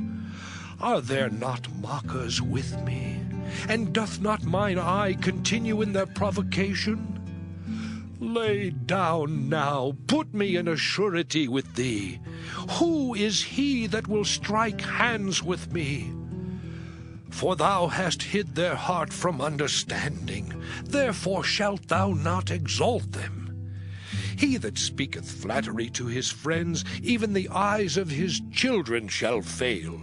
Speaker 5: Are there not mockers with me? And doth not mine eye continue in their provocation? Lay down now, put me in a surety with thee. Who is he that will strike hands with me? For thou hast hid their heart from understanding, therefore shalt thou not exalt them. He that speaketh flattery to his friends, even the eyes of his children shall fail.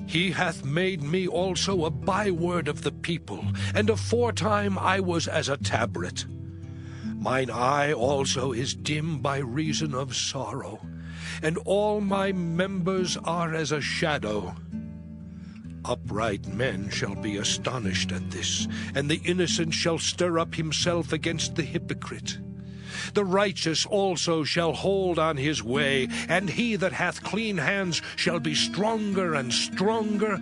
Speaker 5: He hath made me also a byword of the people, and aforetime I was as a tabret. Mine eye also is dim by reason of sorrow, and all my members are as a shadow. Upright men shall be astonished at this, and the innocent shall stir up himself against the hypocrite. The righteous also shall hold on his way, and he that hath clean hands shall be stronger and stronger.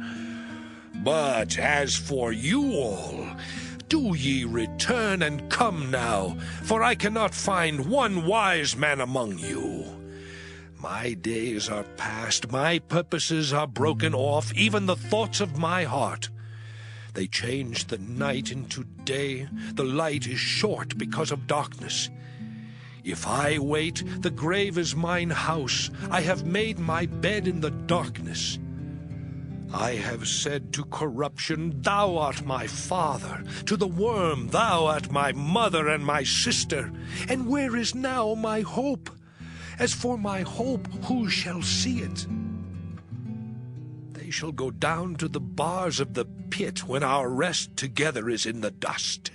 Speaker 5: But as for you all, do ye return and come now, for I cannot find one wise man among you. My days are past, my purposes are broken off, even the thoughts of my heart. They change the night into day, the light is short because of darkness. If I wait, the grave is mine house. I have made my bed in the darkness. I have said to corruption, Thou art my father. To the worm, Thou art my mother and my sister. And where is now my hope? As for my hope, who shall see it? They They shall go down to the bars of the pit when our rest together is in the dust.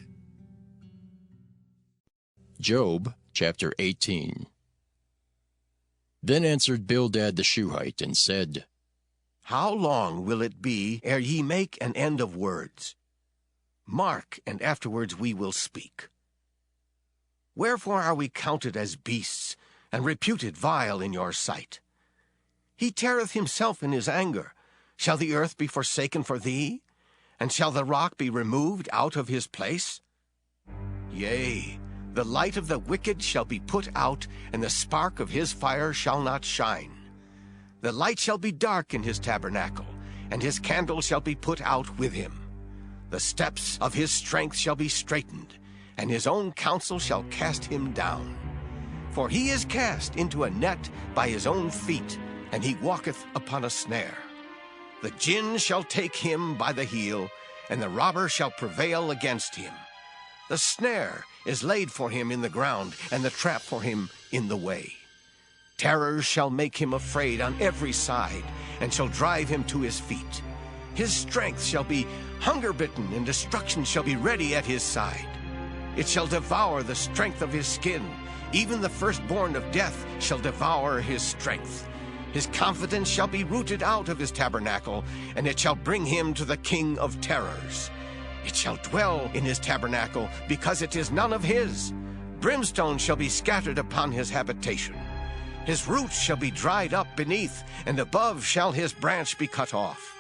Speaker 1: Job chapter 18. Then answered Bildad the Shuhite, and said,
Speaker 7: How long will it be ere ye make an end of words? Mark, and afterwards we will speak. Wherefore are we counted as beasts, and reputed vile in your sight? He teareth himself in his anger. Shall the earth be forsaken for thee? And shall the rock be removed out of his place? Yea, the light of the wicked shall be put out, and the spark of his fire shall not shine. The light shall be dark in his tabernacle, and his candle shall be put out with him. The steps of his strength shall be straitened, and his own counsel shall cast him down. For he is cast into a net by his own feet, and he walketh upon a snare. The gin shall take him by the heel, and the robber shall prevail against him. The snare is laid for him in the ground, and the trap for him in the way. Terrors shall make him afraid on every side, and shall drive him to his feet. His strength shall be hunger-bitten, and destruction shall be ready at his side. It shall devour the strength of his skin. Even the firstborn of death shall devour his strength. His confidence shall be rooted out of his tabernacle, and it shall bring him to the king of terrors. It shall dwell in his tabernacle, because it is none of his. Brimstone shall be scattered upon his habitation. His roots shall be dried up beneath, and above shall his branch be cut off.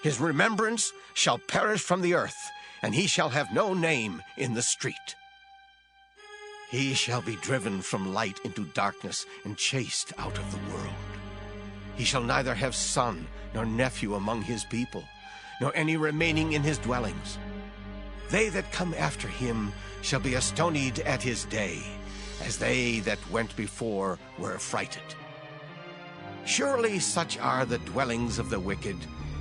Speaker 7: His remembrance shall perish from the earth, and he shall have no name in the street. He shall be driven from light into darkness, and chased out of the world. He shall neither have son nor nephew among his people, nor any remaining in his dwellings. They that come after him shall be astonied at his day, as they that went before were affrighted. Surely such are the dwellings of the wicked,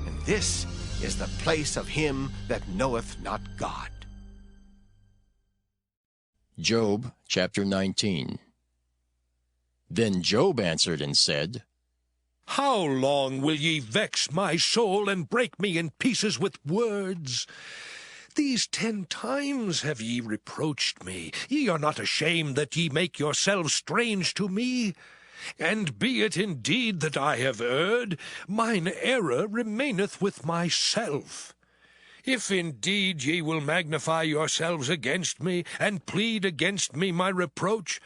Speaker 7: and this is the place of him that knoweth not God.
Speaker 1: Job chapter 19. Then Job answered and said,
Speaker 5: How long will ye vex my soul, and break me in pieces with words? These 10 times have ye reproached me. Ye are not ashamed that ye make yourselves strange to me. And be it indeed that I have erred, mine error remaineth with myself. If indeed ye will magnify yourselves against me, and plead against me my reproach,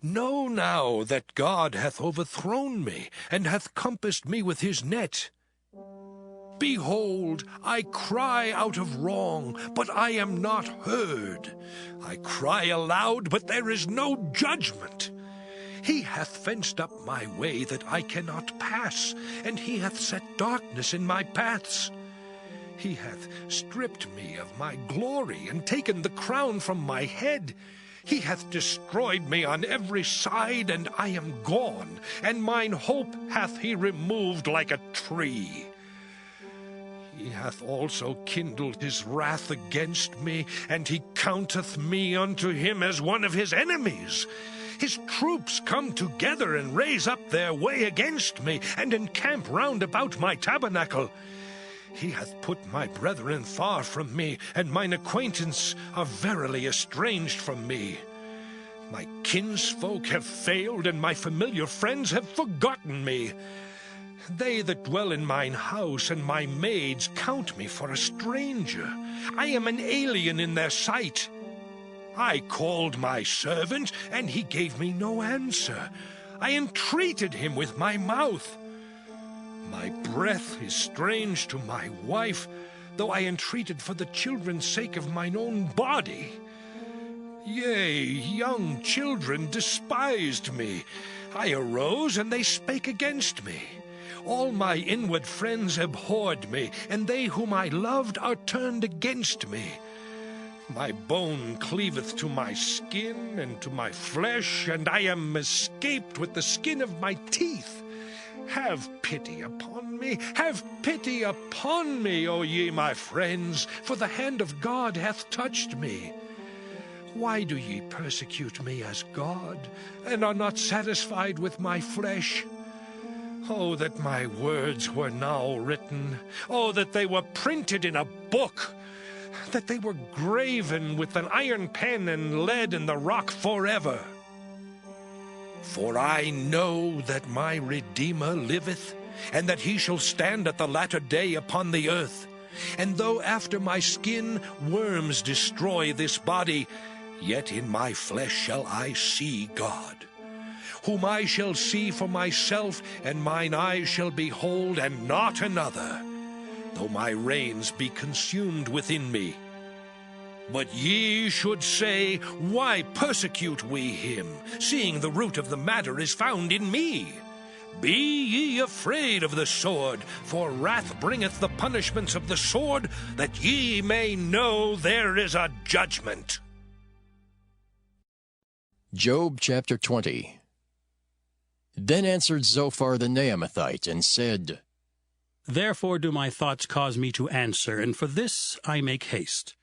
Speaker 5: know now that God hath overthrown me, and hath compassed me with his net. Behold, I cry out of wrong, but I am not heard. I cry aloud, but there is no judgment. He hath fenced up my way that I cannot pass, and he hath set darkness in my paths. He hath stripped me of my glory, and taken the crown from my head. He hath destroyed me on every side, and I am gone, and mine hope hath he removed like a tree. He hath also kindled his wrath against me, and he counteth me unto him as one of his enemies. His troops come together and raise up their way against me, and encamp round about my tabernacle. He hath put my brethren far from me, and mine acquaintance are verily estranged from me. My kinsfolk have failed, and my familiar friends have forgotten me. They that dwell in mine house and my maids count me for a stranger. I am an alien in their sight. I called my servant, and he gave me no answer. I entreated him with my mouth. My breath is strange to my wife, though I entreated for the children's sake of mine own body. Yea, young children despised me. I arose, and they spake against me. All my inward friends abhorred me, and they whom I loved are turned against me. My bone cleaveth to my skin and to my flesh, and I am escaped with the skin of my teeth. Have pity upon me, have pity upon me, O ye my friends, for the hand of God hath touched me. Why do ye persecute me as God, and are not satisfied with my flesh? Oh, that my words were now written. Oh, that they were printed in a book. That they were graven with an iron pen and lead in the rock forever. For I know that my Redeemer liveth, and that he shall stand at the latter day upon the earth. And though after my skin worms destroy this body, yet in my flesh shall I see God, whom I shall see for myself, and mine eyes shall behold, and not another, though my reins be consumed within me. But ye should say, why persecute we him, seeing the root of the matter is found in me? Be ye afraid of the sword, for wrath bringeth the punishments of the sword, that ye may know there is a judgment.
Speaker 1: Job chapter 20. Then answered Zophar the Naamathite, and said,
Speaker 8: Therefore do my thoughts cause me to answer, and for this I make haste.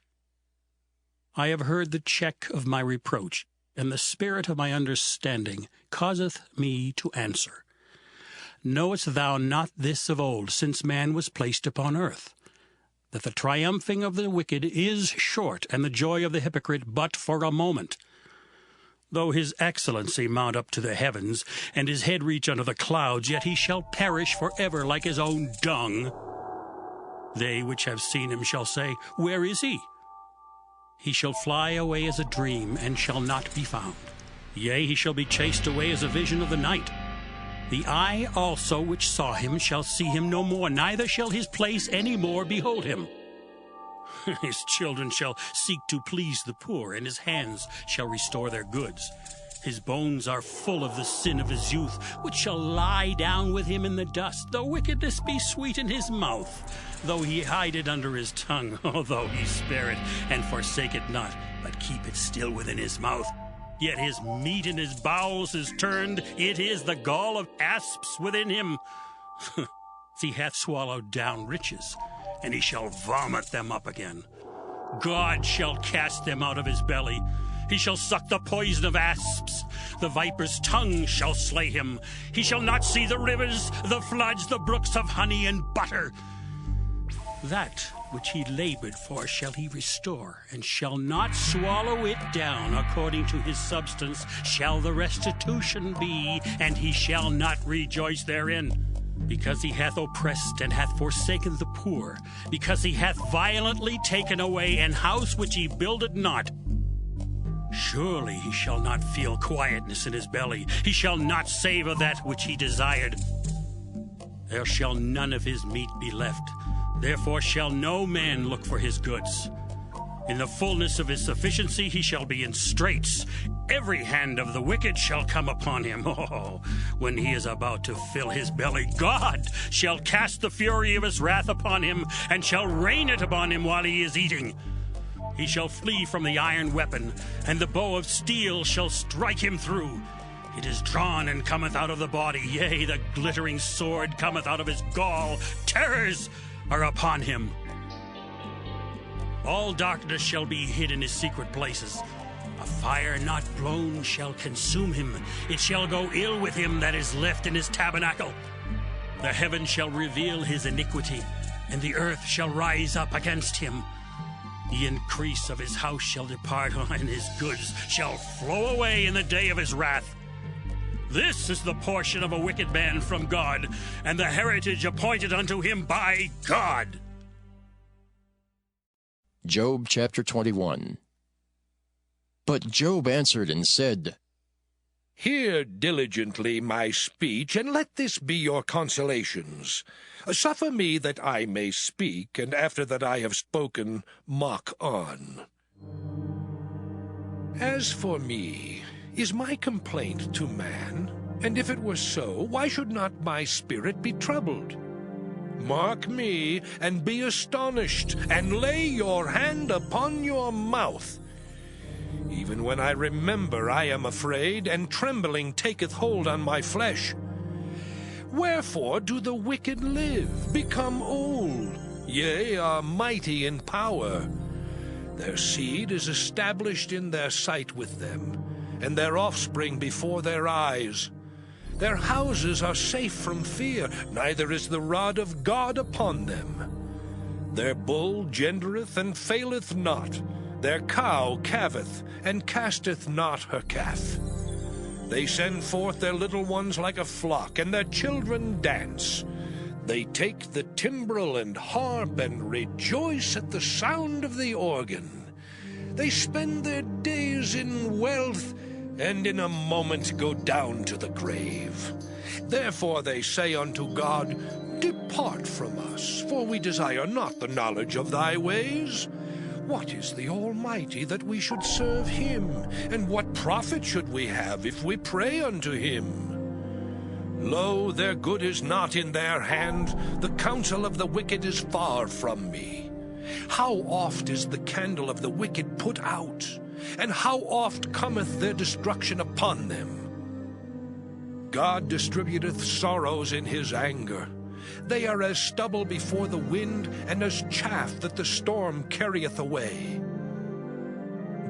Speaker 8: I have heard the check of my reproach, and the spirit of my understanding causeth me to answer. Knowest thou not this of old, since man was placed upon earth, that the triumphing of the wicked is short, and the joy of the hypocrite but for a moment? Though his excellency mount up to the heavens, and his head reach unto the clouds, yet he shall perish forever like his own dung. They which have seen him shall say, Where is he? He shall fly away as a dream, and shall not be found. Yea, he shall be chased away as a vision of the night. The eye also which saw him shall see him no more, neither shall his place any more behold him. His children shall seek to please the poor, and his hands shall restore their goods. His bones are full of the sin of his youth, which shall lie down with him in the dust. Though wickedness be sweet in his mouth, though he hide it under his tongue, although he spare it and forsake it not, but keep it still within his mouth. Yet his meat in his bowels is turned, it is the gall of asps within him. He hath swallowed down riches, and he shall vomit them up again. God shall cast them out of his belly. He shall suck the poison of asps. The viper's tongue shall slay him. He shall not see the rivers, the floods, the brooks of honey and butter. That which he labored for shall he restore, and shall not swallow it down. According to his substance shall the restitution be, and he shall not rejoice therein. Because he hath oppressed and hath forsaken the poor, because he hath violently taken away an house which he builded not. Surely he shall not feel quietness in his belly. He shall not savor that which he desired. There shall none of his meat be left. Therefore shall no man look for his goods. In the fullness of his sufficiency he shall be in straits. Every hand of the wicked shall come upon him. Oh, when he is about to fill his belly, God shall cast the fury of his wrath upon him, and shall rain it upon him while he is eating. He shall flee from the iron weapon, and the bow of steel shall strike him through. It is drawn and cometh out of the body, yea, the glittering sword cometh out of his gall. Terrors are upon him. All darkness shall be hid in his secret places. A fire not blown shall consume him. It shall go ill with him that is left in his tabernacle. The heavens shall reveal his iniquity, and the earth shall rise up against him. The increase of his house shall depart, and his goods shall flow away in the day of his wrath. This is the portion of a wicked man from God, and the heritage appointed unto him by God.
Speaker 1: Job chapter 21. But Job answered and said,
Speaker 5: Hear diligently my speech, and let this be your consolations. Suffer me that I may speak, and after that I have spoken, mock on. As for me, is my complaint to man? And if it were so, why should not my spirit be troubled? Mark me, and be astonished, and lay your hand upon your mouth. Even when I remember, I am afraid, and trembling taketh hold on my flesh. Wherefore do the wicked live, become old, yea, are mighty in power? Their seed is established in their sight with them, and their offspring before their eyes. Their houses are safe from fear, neither is the rod of God upon them. Their bull gendereth and faileth not. Their cow calveth, and casteth not her calf. They send forth their little ones like a flock, and their children dance. They take the timbrel and harp, and rejoice at the sound of the organ. They spend their days in wealth, and in a moment go down to the grave. Therefore they say unto God, Depart from us, for we desire not the knowledge of thy ways. What is the Almighty that we should serve him? And what profit should we have if we pray unto him? Lo, their good is not in their hand. The counsel of the wicked is far from me. How oft is the candle of the wicked put out? And how oft cometh their destruction upon them? God distributeth sorrows in his anger. They are as stubble before the wind, and as chaff that the storm carrieth away.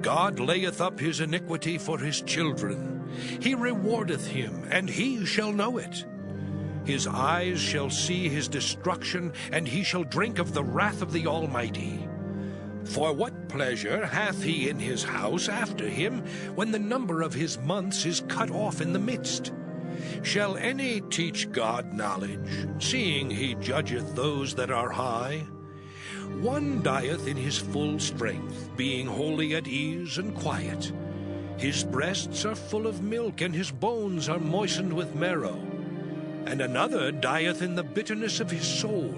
Speaker 5: God layeth up his iniquity for his children. He rewardeth him, and he shall know it. His eyes shall see his destruction, and he shall drink of the wrath of the Almighty. For what pleasure hath he in his house after him, when the number of his months is cut off in the midst? Shall any teach God knowledge, seeing he judgeth those that are high? One dieth in his full strength, being wholly at ease and quiet. His breasts are full of milk, and his bones are moistened with marrow. And another dieth in the bitterness of his soul,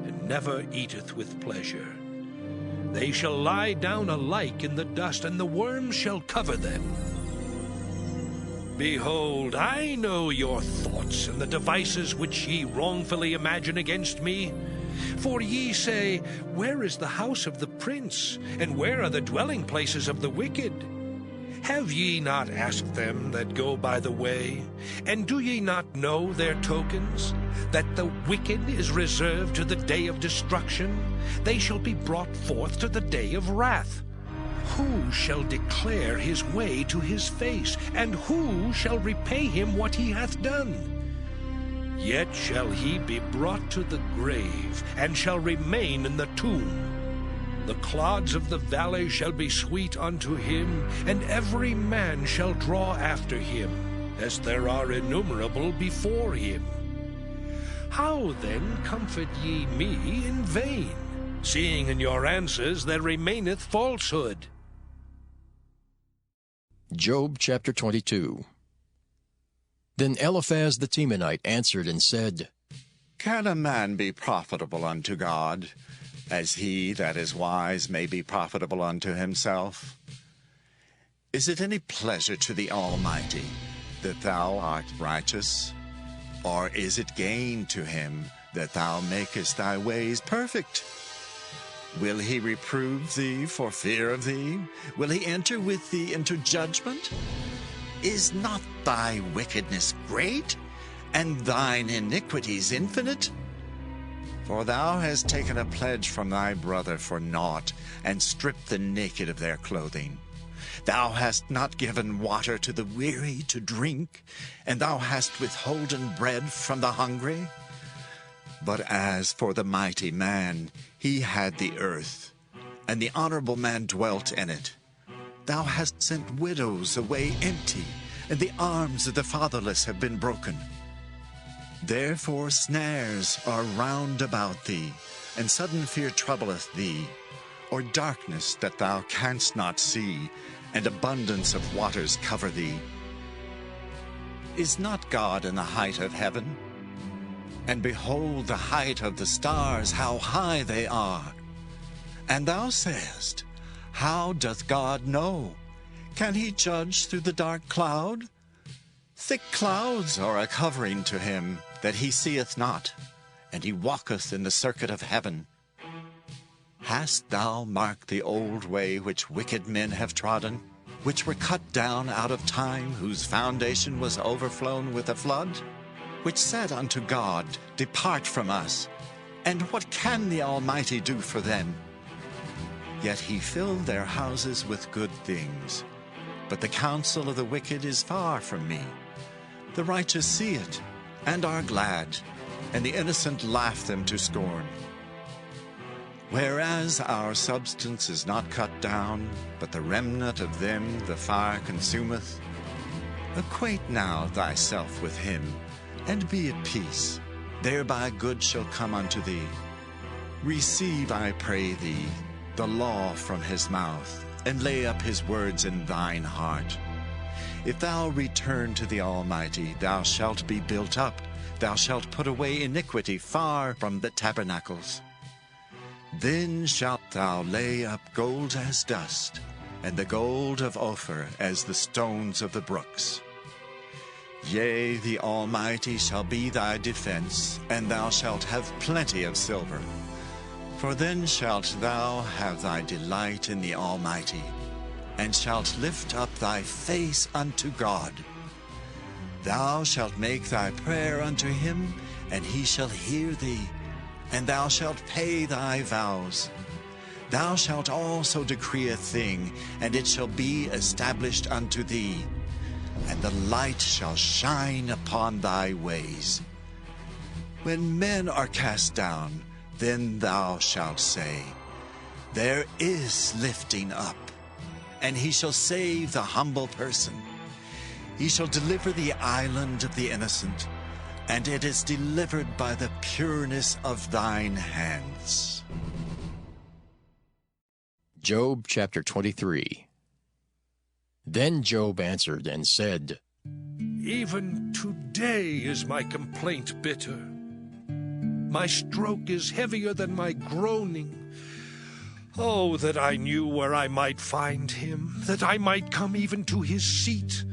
Speaker 5: and never eateth with pleasure. They shall lie down alike in the dust, and the worms shall cover them. Behold, I know your thoughts, and the devices which ye wrongfully imagine against me. For ye say, Where is the house of the prince, and where are the dwelling places of the wicked? Have ye not asked them that go by the way? And do ye not know their tokens? That the wicked is reserved to the day of destruction? They shall be brought forth to the day of wrath. Who shall declare his way to his face? And who shall repay him what he hath done? Yet shall he be brought to the grave, and shall remain in the tomb. The clods of the valley shall be sweet unto him, and every man shall draw after him, as there are innumerable before him. How then comfort ye me in vain, seeing in your answers there remaineth falsehood?
Speaker 1: Job chapter 22. Then Eliphaz the Temanite answered and said,
Speaker 6: Can a man be profitable unto God, as he that is wise may be profitable unto himself? Is it any pleasure to the Almighty that thou art righteous? Or is it gain to him that thou makest thy ways perfect? Will he reprove thee for fear of thee? Will he enter with thee into judgment? Is not thy wickedness great, and thine iniquities infinite? For thou hast taken a pledge from thy brother for naught, and stripped the naked of their clothing. Thou hast not given water to the weary to drink, and thou hast withholden bread from the hungry. But as for the mighty man, he had the earth, and the honorable man dwelt in it. Thou hast sent widows away empty, and the arms of the fatherless have been broken. Therefore snares are round about thee, and sudden fear troubleth thee, or darkness that thou canst not see, and abundance of waters cover thee. Is not God in the height of heaven? And behold the height of the stars, how high they are. And thou sayest, How doth God know? Can he judge through the dark cloud? Thick clouds are a covering to him, that he seeth not, and he walketh in the circuit of heaven. Hast thou marked the old way which wicked men have trodden, which were cut down out of time, whose foundation was overflown with a flood? Which said unto God, Depart from us, and what can the Almighty do for them? Yet he filled their houses with good things. But the counsel of the wicked is far from me. The righteous see it, and are glad, and the innocent laugh them to scorn. Whereas our substance is not cut down, but the remnant of them the fire consumeth, acquaint now thyself with him, and be at peace. Thereby good shall come unto thee. Receive, I pray thee, the law from his mouth, and lay up his words in thine heart. If thou return to the Almighty, thou shalt be built up. Thou shalt put away iniquity far from the tabernacles. Then shalt thou lay up gold as dust, and the gold of Ophir as the stones of the brooks. Yea, the Almighty shall be thy defense, and thou shalt have plenty of silver. For then shalt thou have thy delight in the Almighty, and shalt lift up thy face unto God. Thou shalt make thy prayer unto him, and he shall hear thee, and thou shalt pay thy vows. Thou shalt also decree a thing, and it shall be established unto thee, and the light shall shine upon thy ways. When men are cast down, then thou shalt say, There is lifting up, and he shall save the humble person. He shall deliver the island of the innocent, and it is delivered by the pureness of thine hands.
Speaker 1: Job chapter 23. Then Job answered and said,
Speaker 5: Even today is my complaint bitter. My stroke is heavier than my groaning. Oh, that I knew where I might find him, that I might come even to his seat.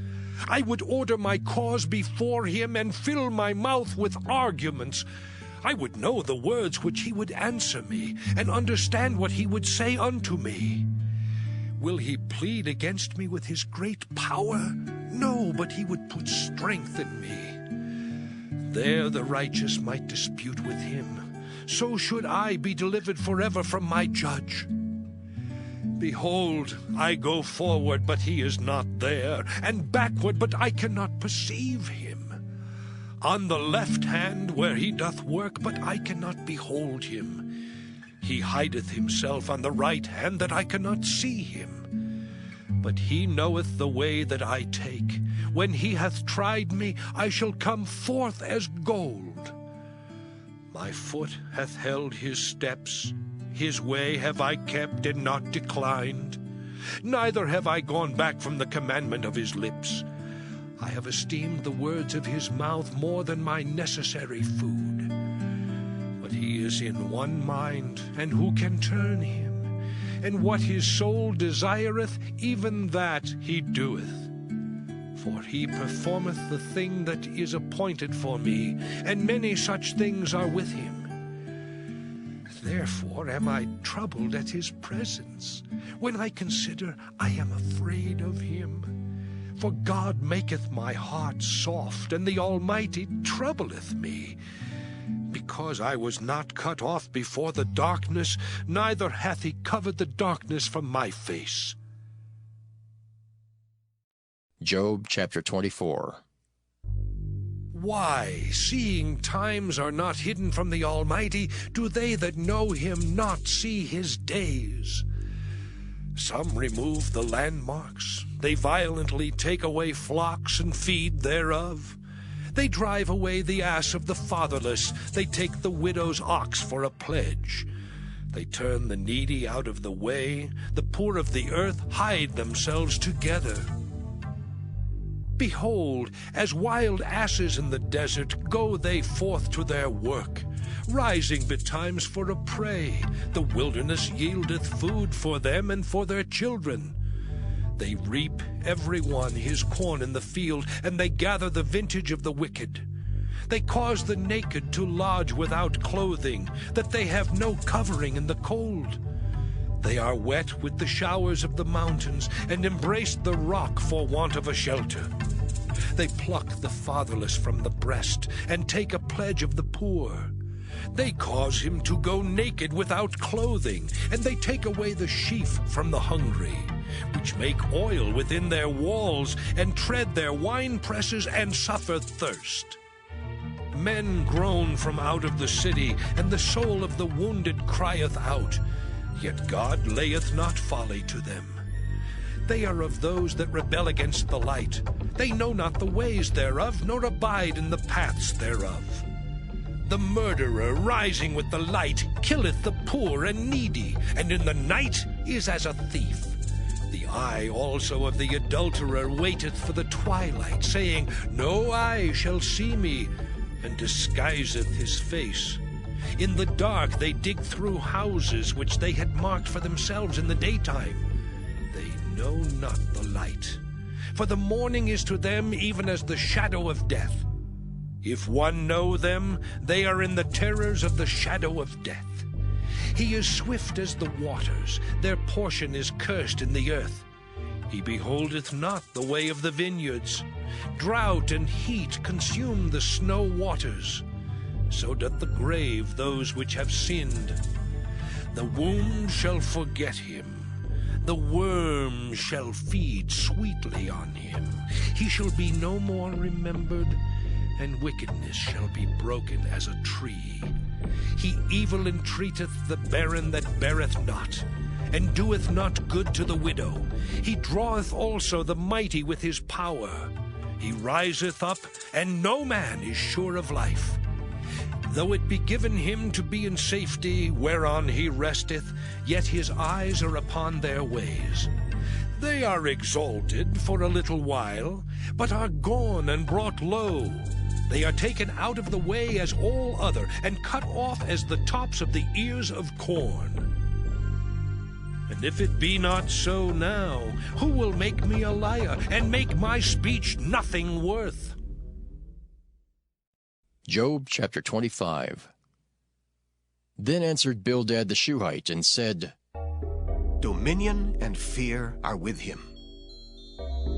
Speaker 5: I would order my cause before him and fill my mouth with arguments. I would know the words which he would answer me, and understand what he would say unto me. Will he plead against me with his great power? No, but he would put strength in me. There the righteous might dispute with him. So should I be delivered forever from my judge. Behold, I go forward, but he is not there, and backward, but I cannot perceive him. On the left hand where he doth work, but I cannot behold him. He hideth himself on the right hand, that I cannot see him. But he knoweth the way that I take. When he hath tried me, I shall come forth as gold. My foot hath held his steps. His way have I kept and not declined. Neither have I gone back from the commandment of his lips. I have esteemed the words of his mouth more than my necessary food. But he is in one mind, and who can turn him? And what his soul desireth, even that he doeth. For he performeth the thing that is appointed for me, and many such things are with him. Therefore am I troubled at his presence. When I consider, I am afraid of him. For God maketh my heart soft, and the Almighty troubleth me. Because I was not cut off before the darkness, neither hath he covered the darkness from my face.
Speaker 1: Job chapter 24.
Speaker 5: Why, seeing times are not hidden from the Almighty, do they that know him not see his days? Some remove the landmarks. They violently take away flocks and feed thereof. They drive away the ass of the fatherless. They take the widow's ox for a pledge. They turn the needy out of the way. The poor of the earth hide themselves together. Behold, as wild asses in the desert go they forth to their work, rising betimes for a prey. The wilderness yieldeth food for them and for their children. They reap every one his corn in the field, and they gather the vintage of the wicked. They cause the naked to lodge without clothing, that they have no covering in the cold. They are wet with the showers of the mountains, and embrace the rock for want of a shelter. They pluck the fatherless from the breast, and take a pledge of the poor. They cause him to go naked without clothing, and they take away the sheaf from the hungry. which make oil within their walls, and tread their wine presses, and suffer thirst. Men groan from out of the city, and the soul of the wounded crieth out. Yet God layeth not folly to them. They are of those that rebel against the light. They know not the ways thereof, nor abide in the paths thereof. The murderer, rising with the light, killeth the poor and needy, and in the night is as a thief. The eye also of the adulterer waiteth for the twilight, saying, No eye shall see me, and disguiseth his face. In the dark they dig through houses which they had marked for themselves in the daytime. They know not the light, for the morning is to them even as the shadow of death. If one know them, they are in the terrors of the shadow of death. He is swift as the waters, their portion is cursed in the earth. He beholdeth not the way of the vineyards. Drought and heat consume the snow waters. So doth the grave those which have sinned. The womb shall forget him. The worm shall feed sweetly on him. He shall be no more remembered, and wickedness shall be broken as a tree. He evil entreateth the barren that beareth not, and doeth not good to the widow. He draweth also the mighty with his power. He riseth up, and no man is sure of life. Though it be given him to be in safety, whereon he resteth, yet his eyes are upon their ways. They are exalted for a little while, but are gone and brought low. They are taken out of the way as all other, and cut off as the tops of the ears of corn. And if it be not so now, who will make me a liar, and make my speech nothing worth?
Speaker 1: Job chapter 25. Then answered Bildad the Shuhite, and said,
Speaker 7: Dominion and fear are with him.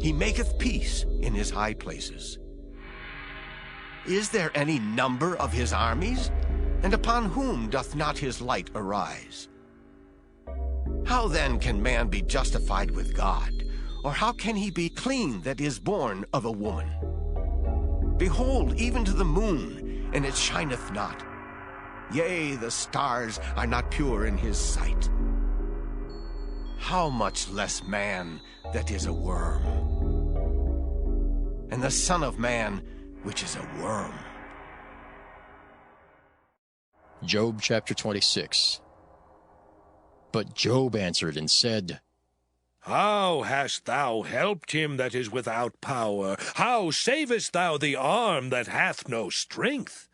Speaker 7: He maketh peace in his high places. Is there any number of his armies? And upon whom doth not his light arise? How then can man be justified with God? Or how can he be clean that is born of a woman? Behold, even to the moon, and it shineth not. Yea, the stars are not pure in his sight. How much less man that is a worm? And the Son of Man, which is a worm.
Speaker 1: Job chapter 26. But Job answered and said,
Speaker 5: How hast thou helped him that is without power? How savest thou the arm that hath no strength?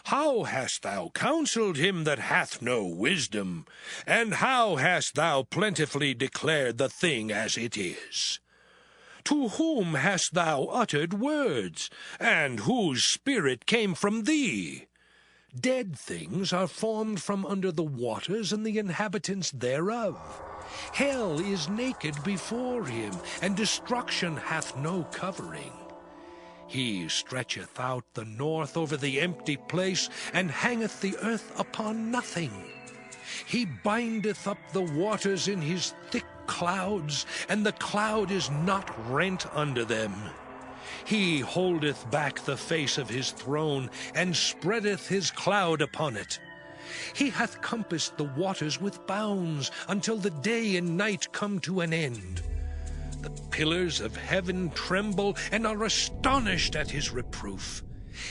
Speaker 5: How hast thou counseled him that hath no wisdom? And how hast thou plentifully declared the thing as it is? To whom hast thou uttered words, and whose spirit came from thee? Dead things are formed from under the waters, and the inhabitants thereof. Hell is naked before him, and destruction hath no covering. He stretcheth out the north over the empty place, and hangeth the earth upon nothing. He bindeth up the waters in his thick clouds, and the cloud is not rent under them. He holdeth back the face of his throne, and spreadeth his cloud upon it. He hath compassed the waters with bounds, until the day and night come to an end. The pillars of heaven tremble, and are astonished at his reproof.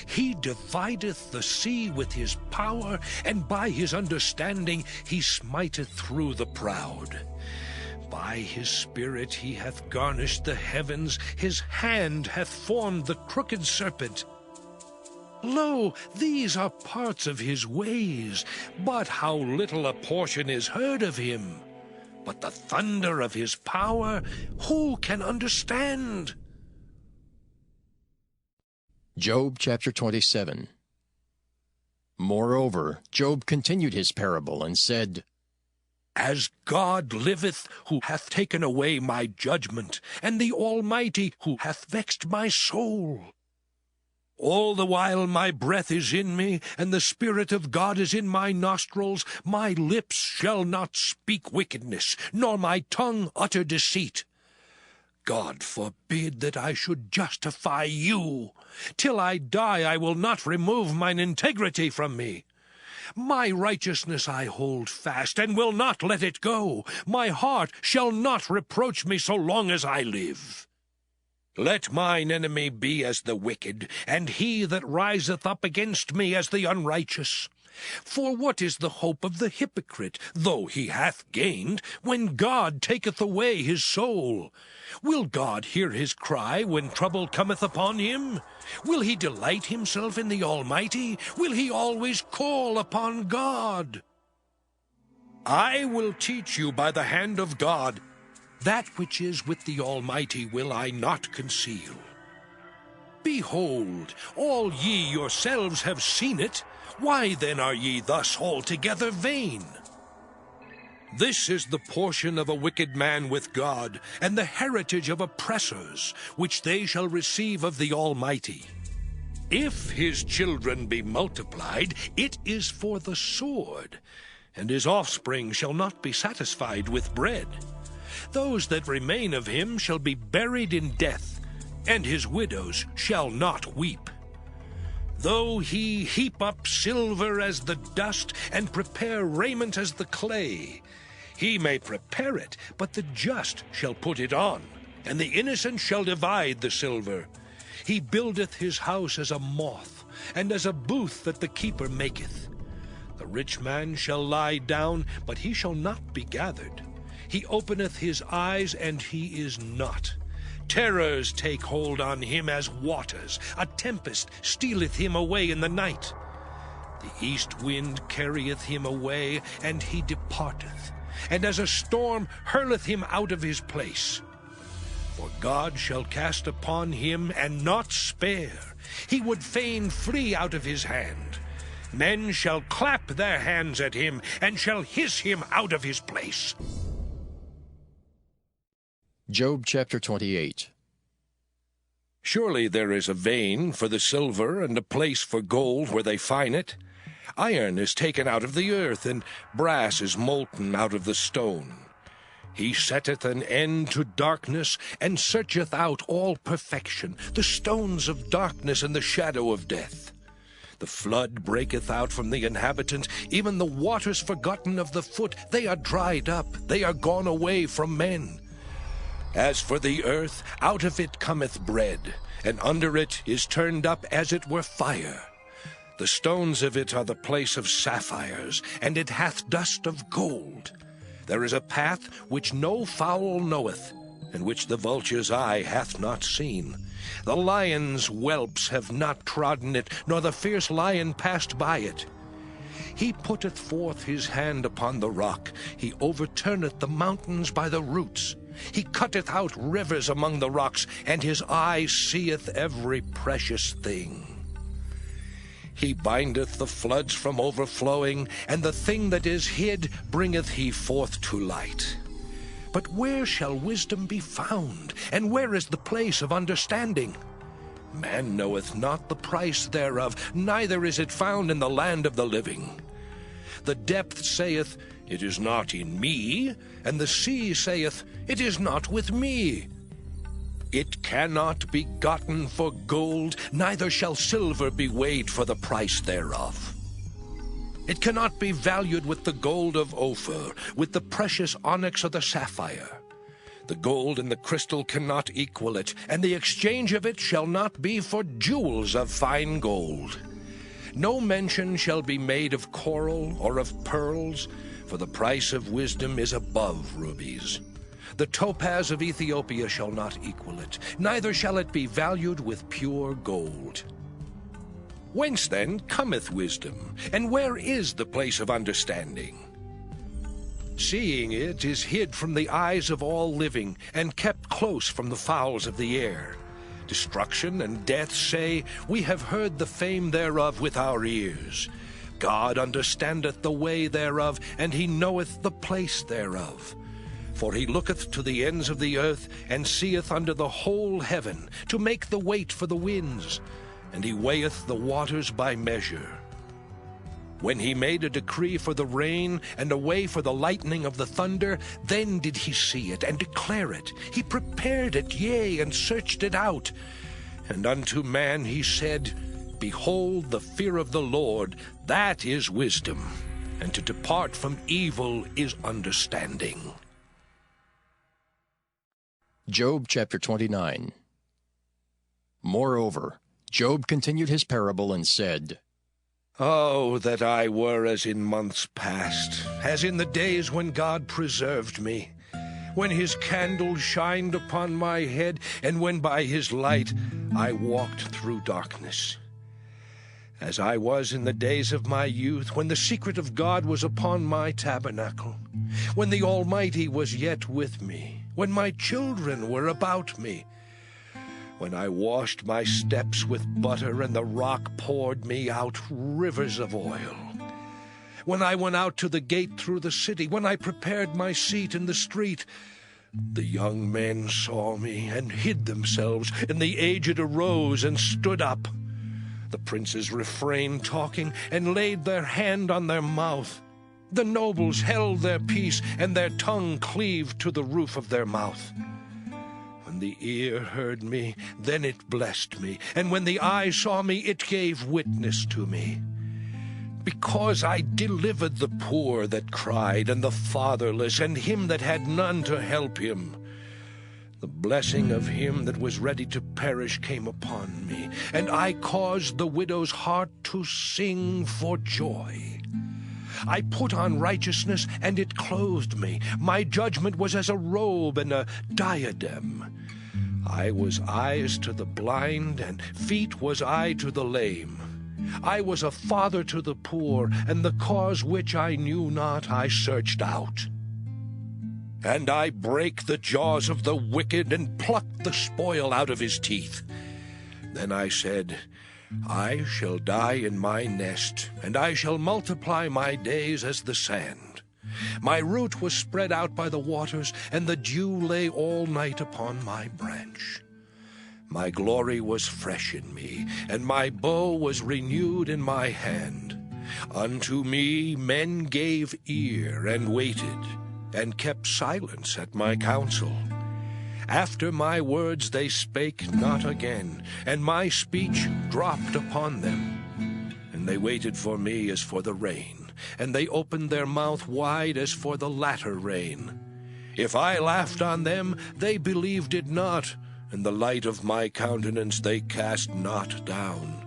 Speaker 5: He divideth the sea with his power, and by his understanding he smiteth through the proud. By his spirit he hath garnished the heavens, his hand hath formed the crooked serpent. Lo, these are parts of his ways, but how little a portion is heard of him. But the thunder of his power, who can understand?
Speaker 1: Job chapter 27. Moreover, Job continued his parable, and said,
Speaker 5: As God liveth, who hath taken away my judgment, and the Almighty, who hath vexed my soul. All the while my breath is in me, and the Spirit of God is in my nostrils, my lips shall not speak wickedness, nor my tongue utter deceit. God forbid that I should justify you. Till I die I will not remove mine integrity from me. My righteousness I hold fast, and will not let it go. My heart shall not reproach me so long as I live. Let mine enemy be as the wicked, and he that riseth up against me as the unrighteous. For what is the hope of the hypocrite, though he hath gained, when God taketh away his soul? Will God hear his cry when trouble cometh upon him? Will he delight himself in the Almighty? Will he always call upon God? I will teach you by the hand of God. That which is with the Almighty will I not conceal. Behold, all ye yourselves have seen it. Why then are ye thus altogether vain? This is the portion of a wicked man with God, and the heritage of oppressors, which they shall receive of the Almighty. If his children be multiplied, it is for the sword, and his offspring shall not be satisfied with bread. Those that remain of him shall be buried in death, and his widows shall not weep. Though he heap up silver as the dust, and prepare raiment as the clay, he may prepare it, but the just shall put it on, and the innocent shall divide the silver. He buildeth his house as a moth, and as a booth that the keeper maketh. The rich man shall lie down, but he shall not be gathered. He openeth his eyes, and he is not. Terrors take hold on him as waters. A tempest stealeth him away in the night. The east wind carrieth him away, and he departeth, and as a storm hurleth him out of his place. For God shall cast upon him, and not spare. He would fain flee out of his hand. Men shall clap their hands at him, and shall hiss him out of his place.
Speaker 1: Job chapter 28.
Speaker 5: Surely there is a vein for the silver, and a place for gold where they find it. Iron is taken out of the earth, and brass is molten out of the stone. He setteth an end to darkness, and searcheth out all perfection, the stones of darkness and the shadow of death. The flood breaketh out from the inhabitant, even the waters forgotten of the foot. They are dried up, they are gone away from men. As for the earth, out of it cometh bread, and under it is turned up as it were fire. The stones of it are the place of sapphires, and it hath dust of gold. There is a path which no fowl knoweth, and which the vulture's eye hath not seen. The lion's whelps have not trodden it, nor the fierce lion passed by it. He putteth forth his hand upon the rock. He overturneth the mountains by the roots. He cutteth out rivers among the rocks, and his eye seeth every precious thing. He bindeth the floods from overflowing, and the thing that is hid bringeth he forth to light. But where shall wisdom be found, and where is the place of understanding? Man knoweth not the price thereof, neither is it found in the land of the living. The depth saith, It is not in me, and the sea saith, It is not with me. It cannot be gotten for gold, neither shall silver be weighed for the price thereof. It cannot be valued with the gold of Ophir, with the precious onyx or the sapphire. The gold and the crystal cannot equal it, and the exchange of it shall not be for jewels of fine gold. No mention shall be made of coral or of pearls, for the price of wisdom is above rubies. The topaz of Ethiopia shall not equal it, neither shall it be valued with pure gold. Whence then cometh wisdom, and where is the place of understanding? Seeing it is hid from the eyes of all living, and kept close from the fowls of the air. Destruction and death say, We have heard the fame thereof with our ears. God understandeth the way thereof, and he knoweth the place thereof. For he looketh to the ends of the earth, and seeth under the whole heaven, to make the weight for the winds. and he weigheth the waters by measure. When he made a decree for the rain, and a way for the lightning of the thunder, then did he see it, and declare it. He prepared it, yea, and searched it out. And unto man he said, Behold, the fear of the Lord, that is wisdom, and to depart from evil is understanding.
Speaker 1: Job chapter 29. Moreover, Job continued his parable and said,
Speaker 5: Oh, that I were as in months past, as in the days when God preserved me, when his candle shined upon my head, and when by his light I walked through darkness. As I was in the days of my youth, when the secret of God was upon my tabernacle, when the Almighty was yet with me, when my children were about me, when I washed my steps with butter, and the rock poured me out rivers of oil, when I went out to the gate through the city, when I prepared my seat in the street, the young men saw me and hid themselves, and the aged arose and stood up. The princes refrained talking, and laid their hand on their mouth. The nobles held their peace, and their tongue cleaved to the roof of their mouth. When the ear heard me, then it blessed me, and when the eye saw me, it gave witness to me. Because I delivered the poor that cried, and the fatherless, and him that had none to help him. The blessing of him that was ready to perish came upon me, and I caused the widow's heart to sing for joy. I put on righteousness, and it clothed me. My judgment was as a robe and a diadem. I was eyes to the blind, and feet was I to the lame. I was a father to the poor, and the cause which I knew not I searched out. And I brake the jaws of the wicked, and plucked the spoil out of his teeth. Then I said, I shall die in my nest, and I shall multiply my days as the sand. My root was spread out by the waters, and the dew lay all night upon my branch. My glory was fresh in me, and my bow was renewed in my hand. Unto me men gave ear, and waited, and kept silence at my counsel. After my words they spake not again, and my speech dropped upon them. And they waited for me as for the rain, and they opened their mouth wide as for the latter rain. If I laughed on them, they believed it not, and the light of my countenance they cast not down.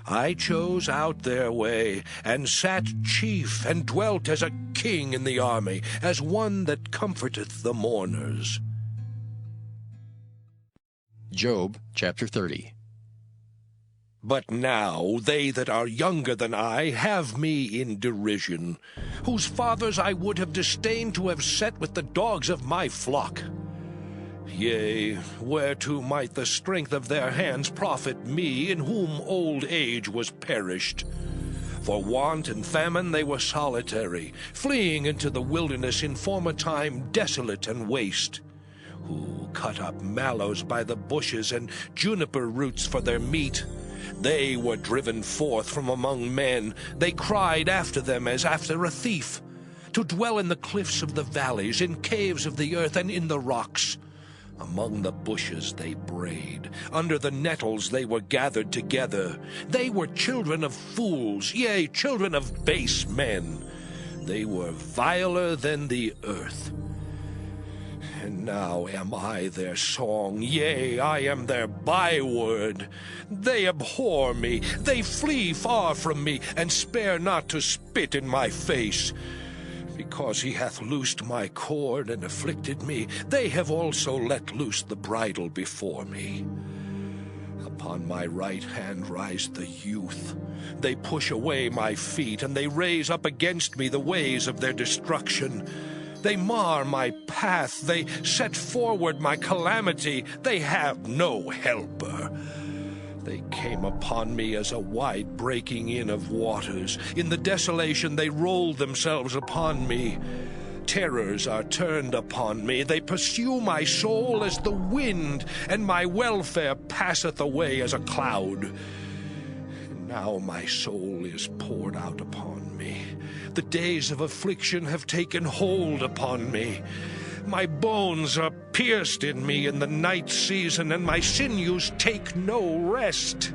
Speaker 5: I chose out their way, and sat chief, and dwelt as a king in the army, as one that comforteth the mourners.
Speaker 1: Job chapter 30.
Speaker 5: But now they that are younger than I have me in derision, whose fathers I would have disdained to have set with the dogs of my flock. Yea, whereto might the strength of their hands profit me, in whom old age was perished? For want and famine they were solitary, fleeing into the wilderness in former time desolate and waste, who cut up mallows by the bushes and juniper roots for their meat. They were driven forth from among men. They cried after them as after a thief, to dwell in the cliffs of the valleys, in caves of the earth, and in the rocks. Among the bushes they brayed, under the nettles they were gathered together. They were children of fools, yea, children of base men. They were viler than the earth. And now am I their song, yea, I am their byword. They abhor me, they flee far from me, and spare not to spit in my face. Because he hath loosed my cord and afflicted me, they have also let loose the bridle before me. Upon my right hand rise the youth. They push away my feet, and they raise up against me the ways of their destruction. They mar my path, they set forward my calamity. They have no helper. They came upon me as a wide breaking in of waters. In the desolation they rolled themselves upon me. Terrors are turned upon me. They pursue my soul as the wind, and my welfare passeth away as a cloud. And now my soul is poured out upon me. The days of affliction have taken hold upon me. My bones are pierced in me in the night season, and my sinews take no rest.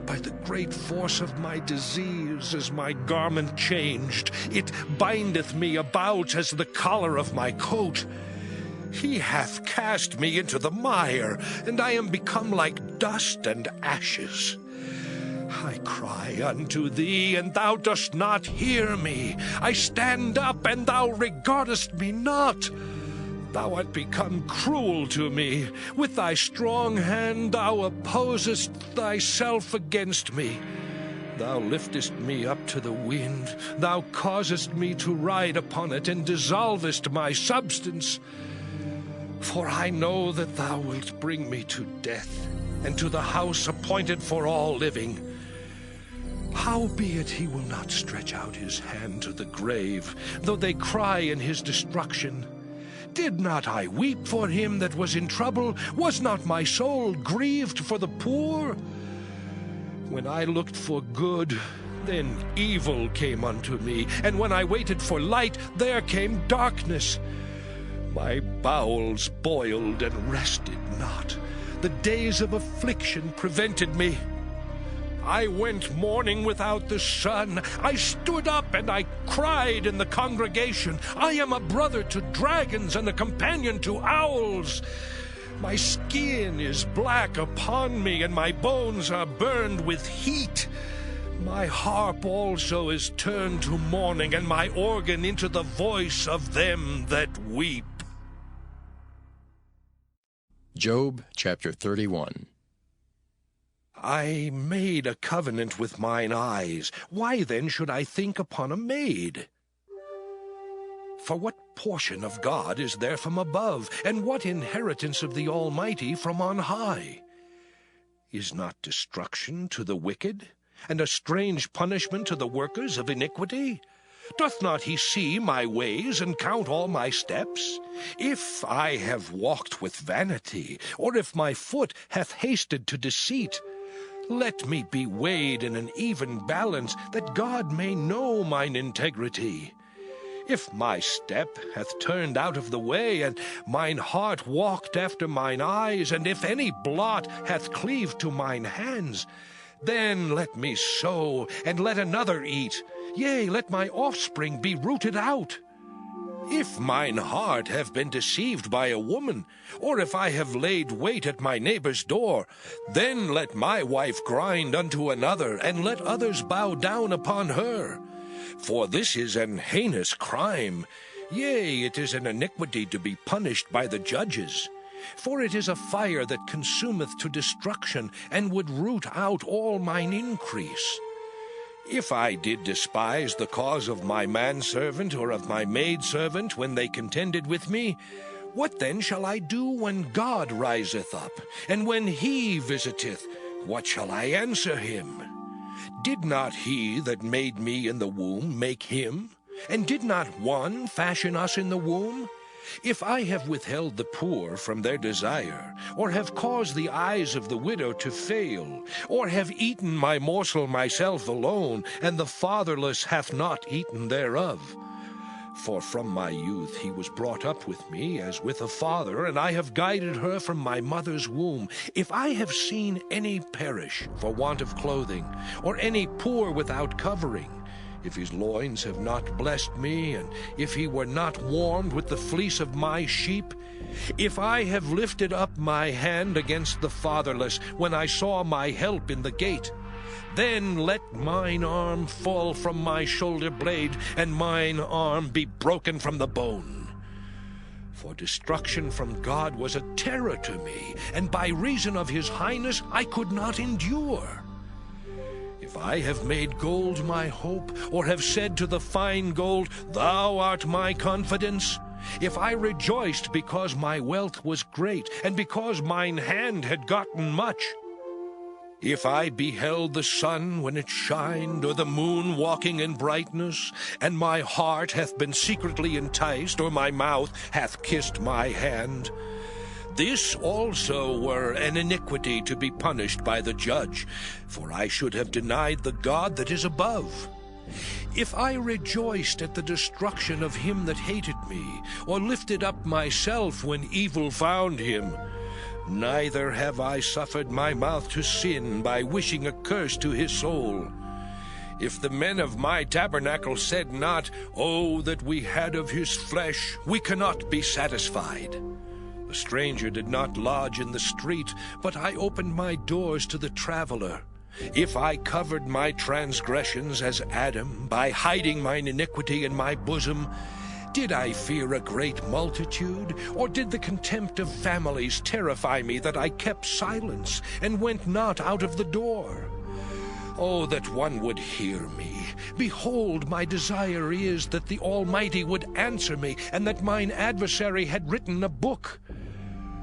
Speaker 5: By the great force of my disease is my garment changed. It bindeth me about as the collar of my coat. He hath cast me into the mire, and I am become like dust and ashes. I cry unto thee, and thou dost not hear me. I stand up, and thou regardest me not. Thou art become cruel to me. With thy strong hand thou opposest thyself against me. Thou liftest me up to the wind. Thou causest me to ride upon it, and dissolvest my substance. For I know that thou wilt bring me to death, and to the house appointed for all living. Howbeit he will not stretch out his hand to the grave, though they cry in his destruction. Did not I weep for him that was in trouble? Was not my soul grieved for the poor? When I looked for good, then evil came unto me, and when I waited for light, there came darkness. My bowels boiled and rested not. The days of affliction prevented me. I went mourning without the sun. I stood up and I cried in the congregation. I am a brother to dragons and a companion to owls. My skin is black upon me, and my bones are burned with heat. My harp also is turned to mourning, and my organ into the voice of them that weep.
Speaker 1: Job chapter 31.
Speaker 5: I made a covenant with mine eyes. Why then should I think upon a maid? For what portion of God is there from above, and what inheritance of the Almighty from on high? Is not destruction to the wicked, and a strange punishment to the workers of iniquity? Doth not he see my ways, and count all my steps? If I have walked with vanity, or if my foot hath hasted to deceit, let me be weighed in an even balance, that God may know mine integrity. If my step hath turned out of the way, and mine heart walked after mine eyes, and if any blot hath cleaved to mine hands, then let me sow, and let another eat. Yea, let my offspring be rooted out. If mine heart have been deceived by a woman, or if I have laid wait at my neighbor's door, then let my wife grind unto another, and let others bow down upon her. For this is an heinous crime. Yea, it is an iniquity to be punished by the judges. For it is a fire that consumeth to destruction, and would root out all mine increase. If I did despise the cause of my manservant or of my maidservant when they contended with me, what then shall I do when God riseth up, and when he visiteth? What shall I answer him? Did not he that made me in the womb make him? And did not one fashion us in the womb? If I have withheld the poor from their desire, or have caused the eyes of the widow to fail, or have eaten my morsel myself alone, and the fatherless hath not eaten thereof. For from my youth he was brought up with me as with a father, and I have guided her from my mother's womb. If I have seen any perish for want of clothing, or any poor without covering, if his loins have not blessed me, and if he were not warmed with the fleece of my sheep, if I have lifted up my hand against the fatherless, when I saw my help in the gate, then let mine arm fall from my shoulder blade, and mine arm be broken from the bone. For destruction from God was a terror to me, and by reason of his highness I could not endure. If I have made gold my hope, or have said to the fine gold, Thou art my confidence, if I rejoiced because my wealth was great, and because mine hand had gotten much, If I beheld the sun when it shined, or the moon walking in brightness, and my heart hath been secretly enticed, or my mouth hath kissed my hand, this also were an iniquity to be punished by the judge, for I should have denied the God that is above. If I rejoiced at the destruction of him that hated me, or lifted up myself when evil found him, neither have I suffered my mouth to sin by wishing a curse to his soul. If the men of my tabernacle said not, "Oh, that we had of his flesh, we cannot be satisfied." The stranger did not lodge in the street, but I opened my doors to the traveler. If I covered my transgressions as Adam, by hiding mine iniquity in my bosom, did I fear a great multitude, or did the contempt of families terrify me that I kept silence and went not out of the door? Oh, that one would hear me. Behold, my desire is that the Almighty would answer me, and that mine adversary had written a book.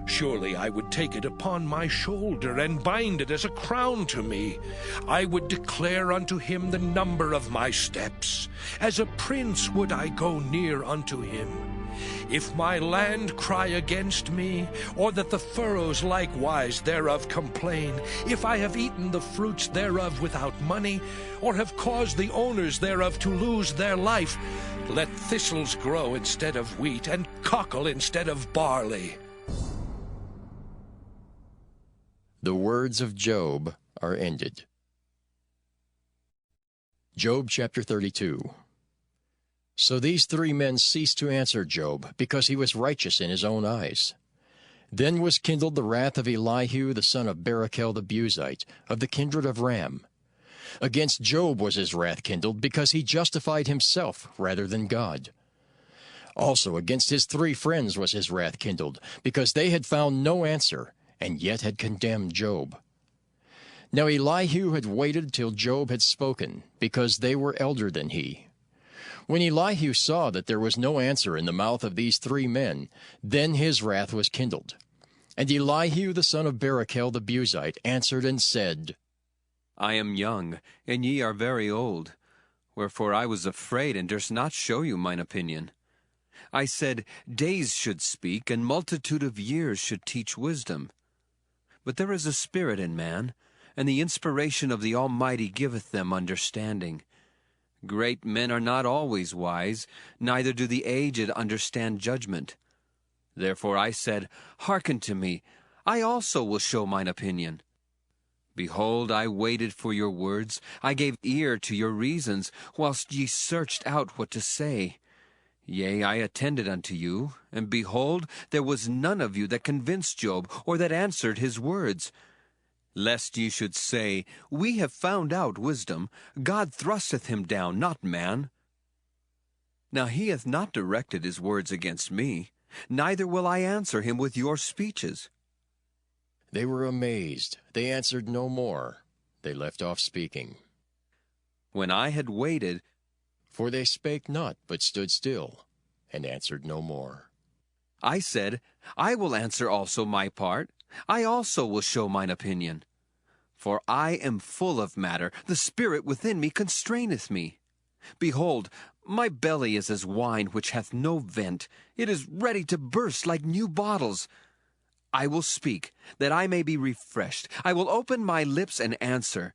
Speaker 5: Surely I would take it upon my shoulder, and bind it as a crown to me. I would declare unto him the number of my steps. As a prince would I go near unto him. If my land cry against me, or that the furrows likewise thereof complain, if I have eaten the fruits thereof without money, or have caused the owners thereof to lose their life, let thistles grow instead of wheat, and cockle instead of barley.
Speaker 1: The words of Job are ended. Job chapter 32. So these three men ceased to answer Job, because he was righteous in his own eyes. Then was kindled the wrath of Elihu the son of Barachel the Buzite, of the kindred of Ram. Against Job was his wrath kindled, because he justified himself rather than God. Also against his three friends was his wrath kindled, because they had found no answer, and yet had condemned Job. Now Elihu had waited till Job had spoken, because they were elder than he. When Elihu saw that there was no answer in the mouth of these three men, then his wrath was kindled. And Elihu the son of Barachel the Buzite answered and said,
Speaker 9: I am young, and ye are very old. Wherefore I was afraid, and durst not show you mine opinion. I said, days should speak, and multitude of years should teach wisdom. But there is a spirit in man, and the inspiration of the Almighty giveth them understanding. Great men are not always wise, neither do the aged understand judgment. Therefore I said, Hearken to me, I also will show mine opinion. Behold, I waited for your words, I gave ear to your reasons, whilst ye searched out what to say. Yea, I attended unto you, and behold, there was none of you that convinced Job, or that answered his words. Lest ye should say, We have found out wisdom, God thrusteth him down, not man. Now he hath not directed his words against me, neither will I answer him with your speeches.
Speaker 1: They were amazed. They answered no more. They left off speaking.
Speaker 9: When I had waited,
Speaker 1: for they spake not, but stood still, and answered no more.
Speaker 9: I said, I will answer also my part. I also will show mine opinion. For I am full of matter, the spirit within me constraineth me. Behold, my belly is as wine which hath no vent. It is ready to burst like new bottles. I will speak, that I may be refreshed. I will open my lips and answer.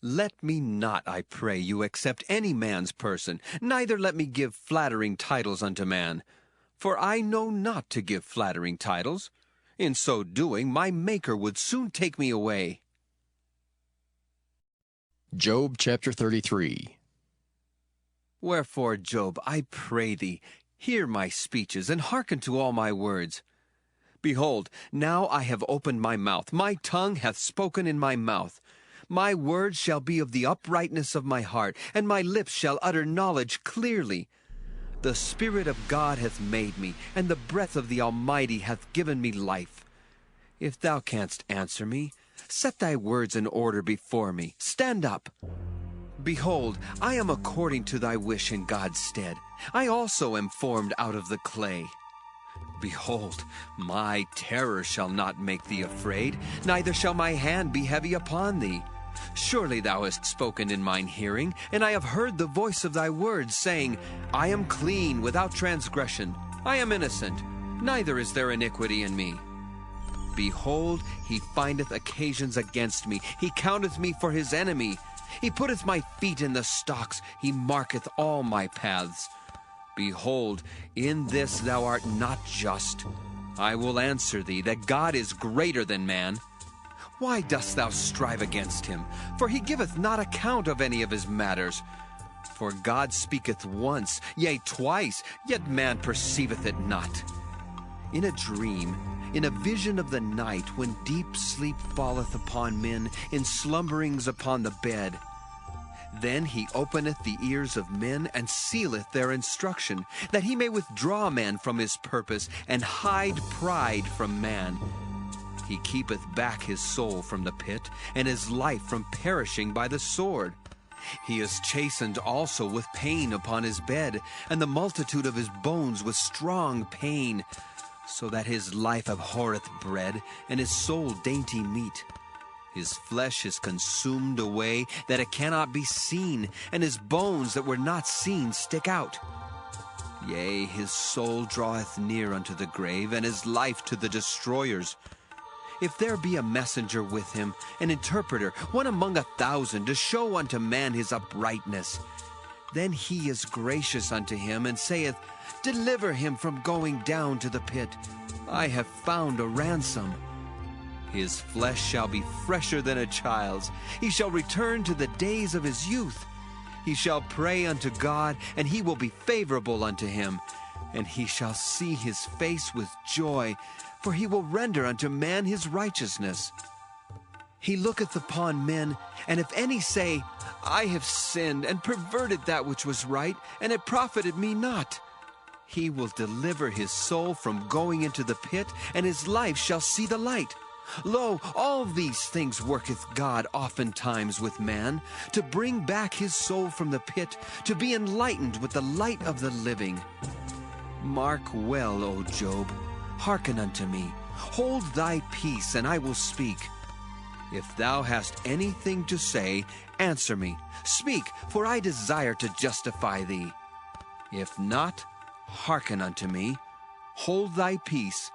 Speaker 9: Let me not, I pray you, accept any man's person, neither let me give flattering titles unto man. For I know not to give flattering titles. In so doing, my Maker would soon take me away.
Speaker 1: Job chapter 33.
Speaker 9: Wherefore, Job, I pray thee, hear my speeches, and hearken to all my words. Behold, now I have opened my mouth, my tongue hath spoken in my mouth. My words shall be of the uprightness of my heart, and my lips shall utter knowledge clearly. The Spirit of God hath made me, and the breath of the Almighty hath given me life. If thou canst answer me, set thy words in order before me. Stand up. Behold, I am according to thy wish in God's stead. I also am formed out of the clay. Behold, my terror shall not make thee afraid, neither shall my hand be heavy upon thee. Surely thou hast spoken in mine hearing, and I have heard the voice of thy words, saying, I am clean, without transgression. I am innocent, neither is there iniquity in me. Behold, he findeth occasions against me. He counteth me for his enemy. He putteth my feet in the stocks. He marketh all my paths. Behold, in this thou art not just. I will answer thee, that God is greater than man. Why dost thou strive against him? For he giveth not account of any of his matters. For God speaketh once, yea, twice, yet man perceiveth it not. In a dream, in a vision of the night, when deep sleep falleth upon men, in slumberings upon the bed, then he openeth the ears of men, and sealeth their instruction, that he may withdraw man from his purpose, and hide pride from man. He keepeth back his soul from the pit, and his life from perishing by the sword. He is chastened also with pain upon his bed, and the multitude of his bones with strong pain, so that his life abhorreth bread, and his soul dainty meat. His flesh is consumed away, that it cannot be seen, and his bones that were not seen stick out. Yea, his soul draweth near unto the grave, and his life to the destroyers. If there be a messenger with him, an interpreter, one among 1,000, to show unto man his uprightness, then he is gracious unto him, and saith, Deliver him from going down to the pit. I have found a ransom. His flesh shall be fresher than a child's. He shall return to the days of his youth. He shall pray unto God, and he will be favorable unto him. And he shall see his face with joy, for he will render unto man his righteousness. He looketh upon men, and if any say, I have sinned, and perverted that which was right, and it profited me not, he will deliver his soul from going into the pit, and his life shall see the light. Lo, all these things worketh God oftentimes with man, to bring back his soul from the pit, to be enlightened with the light of the living. Mark well, O Job, hearken unto me. Hold thy peace, and I will speak. If thou hast anything to say, answer me. Speak, for I desire to justify thee. If not, hearken unto me. Hold thy peace,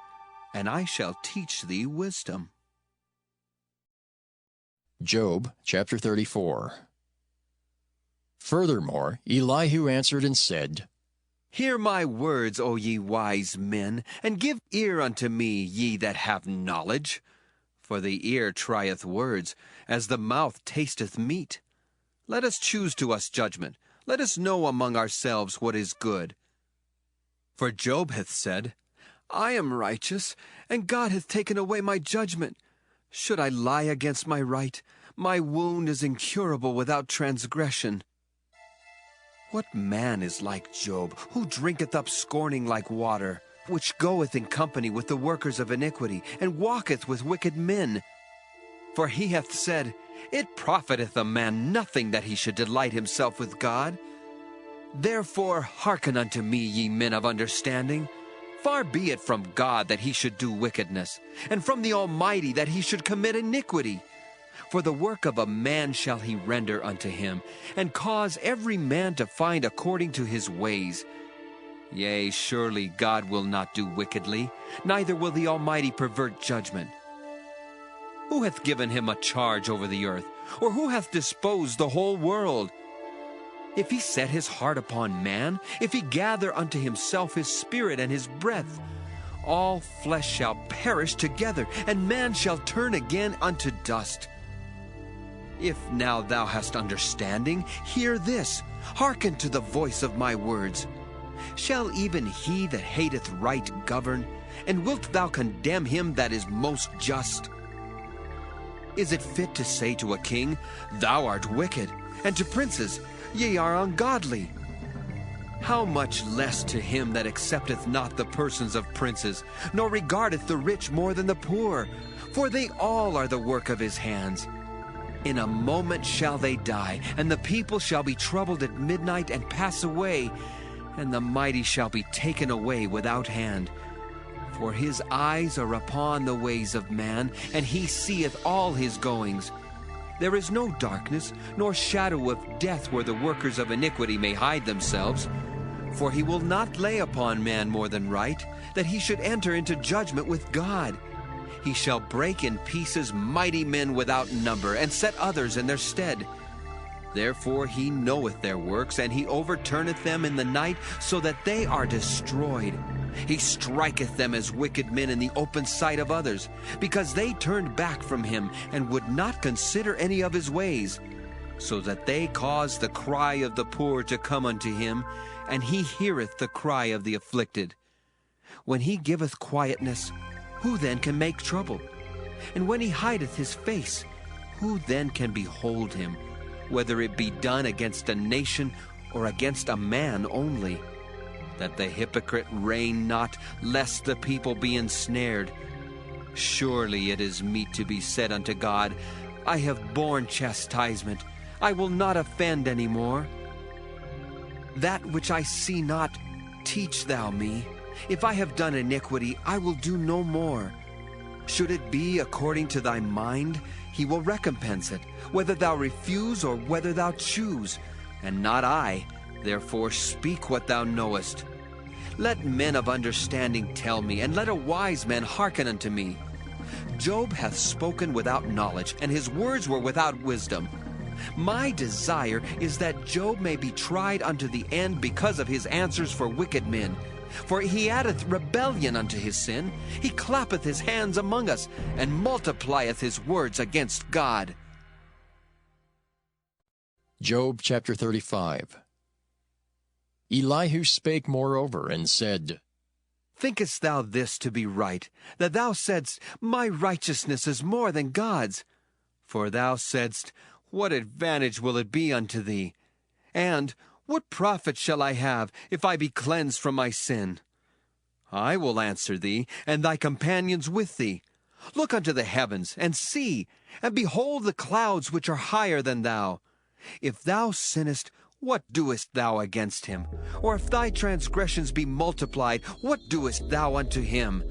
Speaker 9: and I shall teach thee wisdom.
Speaker 1: Job chapter 34. Furthermore, Elihu answered and said,
Speaker 9: Hear my words, O ye wise men, and give ear unto me, ye that have knowledge. For the ear trieth words, as the mouth tasteth meat. Let us choose to us judgment. Let us know among ourselves what is good. For Job hath said, I am righteous, and God hath taken away my judgment. Should I lie against my right? My wound is incurable without transgression. What man is like Job, who drinketh up scorning like water, which goeth in company with the workers of iniquity, and walketh with wicked men? For he hath said, It profiteth a man nothing that he should delight himself with God. Therefore hearken unto me, ye men of understanding. Far be it from God that he should do wickedness, and from the Almighty that he should commit iniquity. For the work of a man shall he render unto him, and cause every man to find according to his ways. Yea, surely God will not do wickedly, neither will the Almighty pervert judgment. Who hath given him a charge over the earth, or who hath disposed the whole world? If he set his heart upon man, if he gather unto himself his spirit and his breath, all flesh shall perish together, and man shall turn again unto dust. If now thou hast understanding, hear this, hearken to the voice of my words. Shall even he that hateth right govern, and wilt thou condemn him that is most just? Is it fit to say to a king, Thou art wicked, and to princes, Ye are ungodly? How much less to him that accepteth not the persons of princes, nor regardeth the rich more than the poor? For they all are the work of his hands. In a moment shall they die, and the people shall be troubled at midnight and pass away, and the mighty shall be taken away without hand. For his eyes are upon the ways of man, and he seeth all his goings. There is no darkness, nor shadow of death where the workers of iniquity may hide themselves. For he will not lay upon man more than right, that he should enter into judgment with God. He shall break in pieces mighty men without number, and set others in their stead. Therefore he knoweth their works, and he overturneth them in the night, so that they are destroyed. He striketh them as wicked men in the open sight of others, because they turned back from him, and would not consider any of his ways, so that they cause the cry of the poor to come unto him, and he heareth the cry of the afflicted. When he giveth quietness, who then can make trouble? And when he hideth his face, who then can behold him, whether it be done against a nation or against a man only? That the hypocrite reign not, lest the people be ensnared. Surely it is meet to be said unto God, I have borne chastisement, I will not offend any more. That which I see not, teach thou me. If I have done iniquity, I will do no more. Should it be according to thy mind, he will recompense it, whether thou refuse or whether thou choose, and not I. Therefore speak what thou knowest. Let men of understanding tell me, and let a wise man hearken unto me. Job hath spoken without knowledge, and his words were without wisdom. My desire is that Job may be tried unto the end because of his answers for wicked men. For he addeth rebellion unto his sin. He clappeth his hands among us, and multiplieth his words against God.
Speaker 1: Job chapter 35. Elihu spake moreover, and said,
Speaker 9: Thinkest thou this to be right, that thou saidst, My righteousness is more than God's? For thou saidst, What advantage will it be unto thee? And, What profit shall I have, if I be cleansed from my sin? I will answer thee, and thy companions with thee. Look unto the heavens, and see, and behold the clouds which are higher than thou. If thou sinnest, what doest thou against him? Or if thy transgressions be multiplied, what doest thou unto him?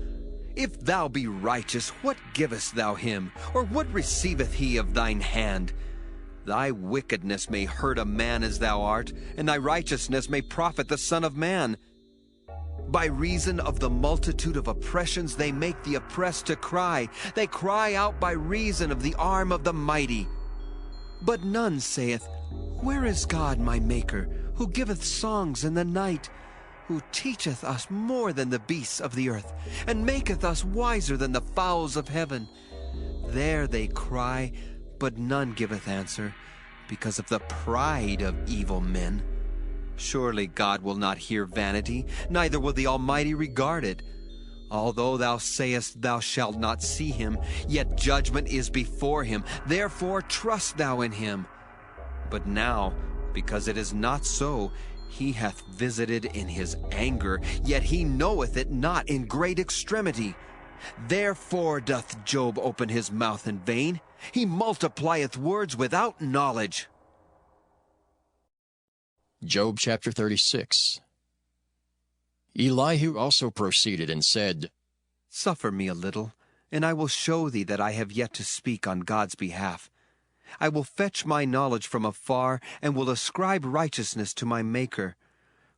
Speaker 9: If thou be righteous, what givest thou him? Or what receiveth he of thine hand? Thy wickedness may hurt a man as thou art, and thy righteousness may profit the Son of Man. By reason of the multitude of oppressions they make the oppressed to cry. They cry out by reason of the arm of the mighty. But none saith, Where is God my Maker, who giveth songs in the night, who teacheth us more than the beasts of the earth, and maketh us wiser than the fowls of heaven? There they cry, but none giveth answer, because of the pride of evil men. Surely God will not hear vanity, neither will the Almighty regard it. Although thou sayest thou shalt not see him, yet judgment is before him. Therefore trust thou in him. But now, because it is not so, he hath visited in his anger, yet he knoweth it not in great extremity. Therefore doth Job open his mouth in vain. He multiplieth words without knowledge.
Speaker 1: Job chapter 36. Elihu also proceeded and said,
Speaker 9: Suffer me a little, and I will show thee that I have yet to speak on God's behalf. I will fetch my knowledge from afar, and will ascribe righteousness to my Maker.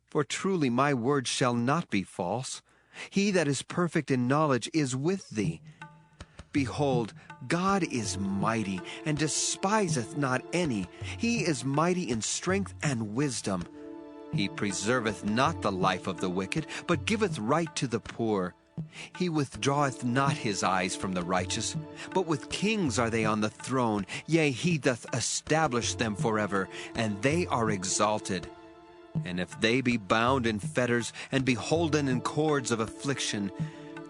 Speaker 9: For truly my word shall not be false. He that is perfect in knowledge is with thee. Behold, God is mighty, and despiseth not any. He is mighty in strength and wisdom. He preserveth not the life of the wicked, but giveth right to the poor. He withdraweth not his eyes from the righteous, but with kings are they on the throne. Yea, he doth establish them forever, and they are exalted. And if they be bound in fetters, and beholden in cords of affliction,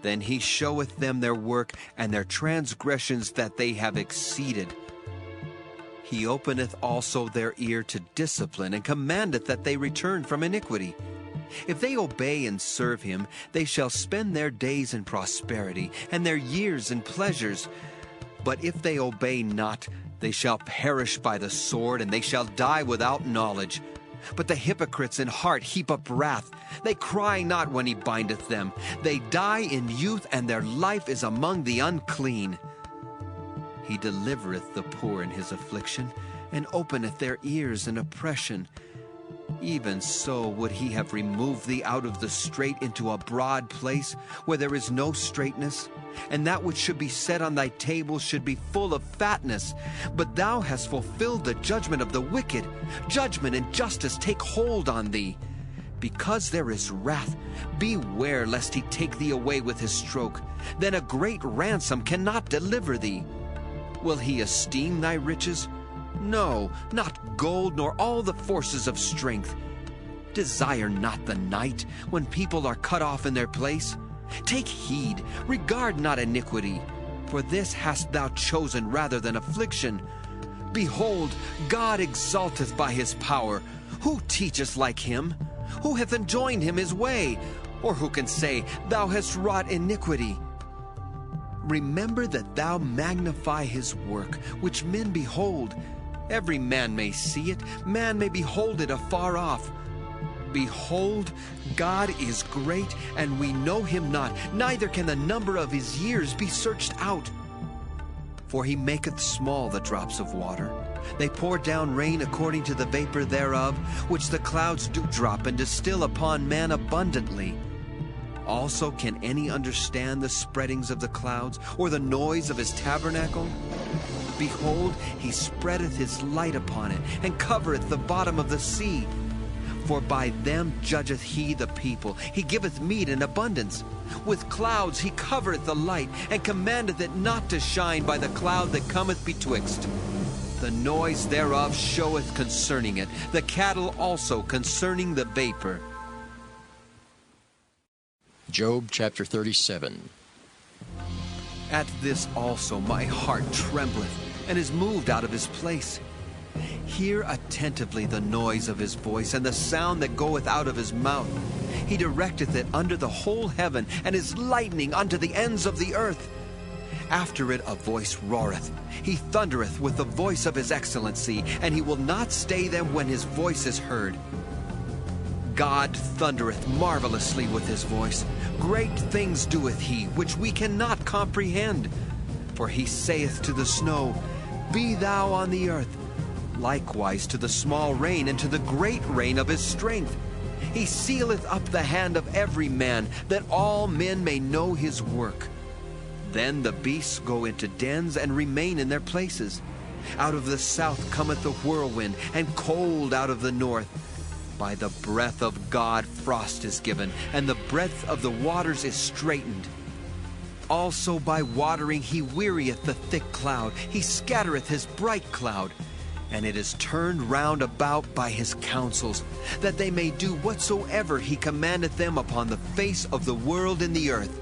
Speaker 9: then he showeth them their work, and their transgressions that they have exceeded. He openeth also their ear to discipline, and commandeth that they return from iniquity. If they obey and serve him, they shall spend their days in prosperity, and their years in pleasures. But if they obey not, they shall perish by the sword, and they shall die without knowledge. But the hypocrites in heart heap up wrath. They cry not when he bindeth them. They die in youth, and their life is among the unclean. He delivereth the poor in his affliction, and openeth their ears in oppression. Even so would he have removed thee out of the strait into a broad place, where there is no straightness, and that which should be set on thy table should be full of fatness. But thou hast fulfilled the judgment of the wicked. Judgment and justice take hold on thee. Because there is wrath, beware lest he take thee away with his stroke. Then a great ransom cannot deliver thee. Will he esteem thy riches? No, not gold, nor all the forces of strength. Desire not the night, when people are cut off in their place. Take heed, regard not iniquity, for this hast thou chosen rather than affliction. Behold, God exalteth by his power. Who teacheth like him? Who hath enjoined him his way? Or who can say, Thou hast wrought iniquity? Remember that thou magnify his work, which men behold. Every man may see it, man may behold it afar off. Behold, God is great, and we know him not, neither can the number of his years be searched out. For he maketh small the drops of water. They pour down rain according to the vapor thereof, which the clouds do drop and distill upon man abundantly. Also can any understand the spreadings of the clouds, or the noise of his tabernacle? Behold, he spreadeth his light upon it, and covereth the bottom of the sea. For by them judgeth he the people. He giveth meat in abundance. With clouds he covereth the light, and commandeth it not to shine by the cloud that cometh betwixt. The noise thereof showeth concerning it, the cattle also concerning the vapor.
Speaker 1: Job chapter 37.
Speaker 9: At this also my heart trembleth, and is moved out of his place. Hear attentively the noise of his voice, and the sound that goeth out of his mouth. He directeth it under the whole heaven, and his lightning unto the ends of the earth. After it a voice roareth. He thundereth with the voice of his excellency, and he will not stay them when his voice is heard. God thundereth marvelously with his voice. Great things doeth he, which we cannot comprehend. For he saith to the snow, Be thou on the earth. Likewise to the small rain, and to the great rain of his strength. He sealeth up the hand of every man, that all men may know his work. Then the beasts go into dens, and remain in their places. Out of the south cometh the whirlwind, and cold out of the north. By the breath of God frost is given, and the breadth of the waters is straitened. Also by watering he wearieth the thick cloud. He scattereth his bright cloud. And it is turned round about by his counsels, that they may do whatsoever he commandeth them upon the face of the world in the earth.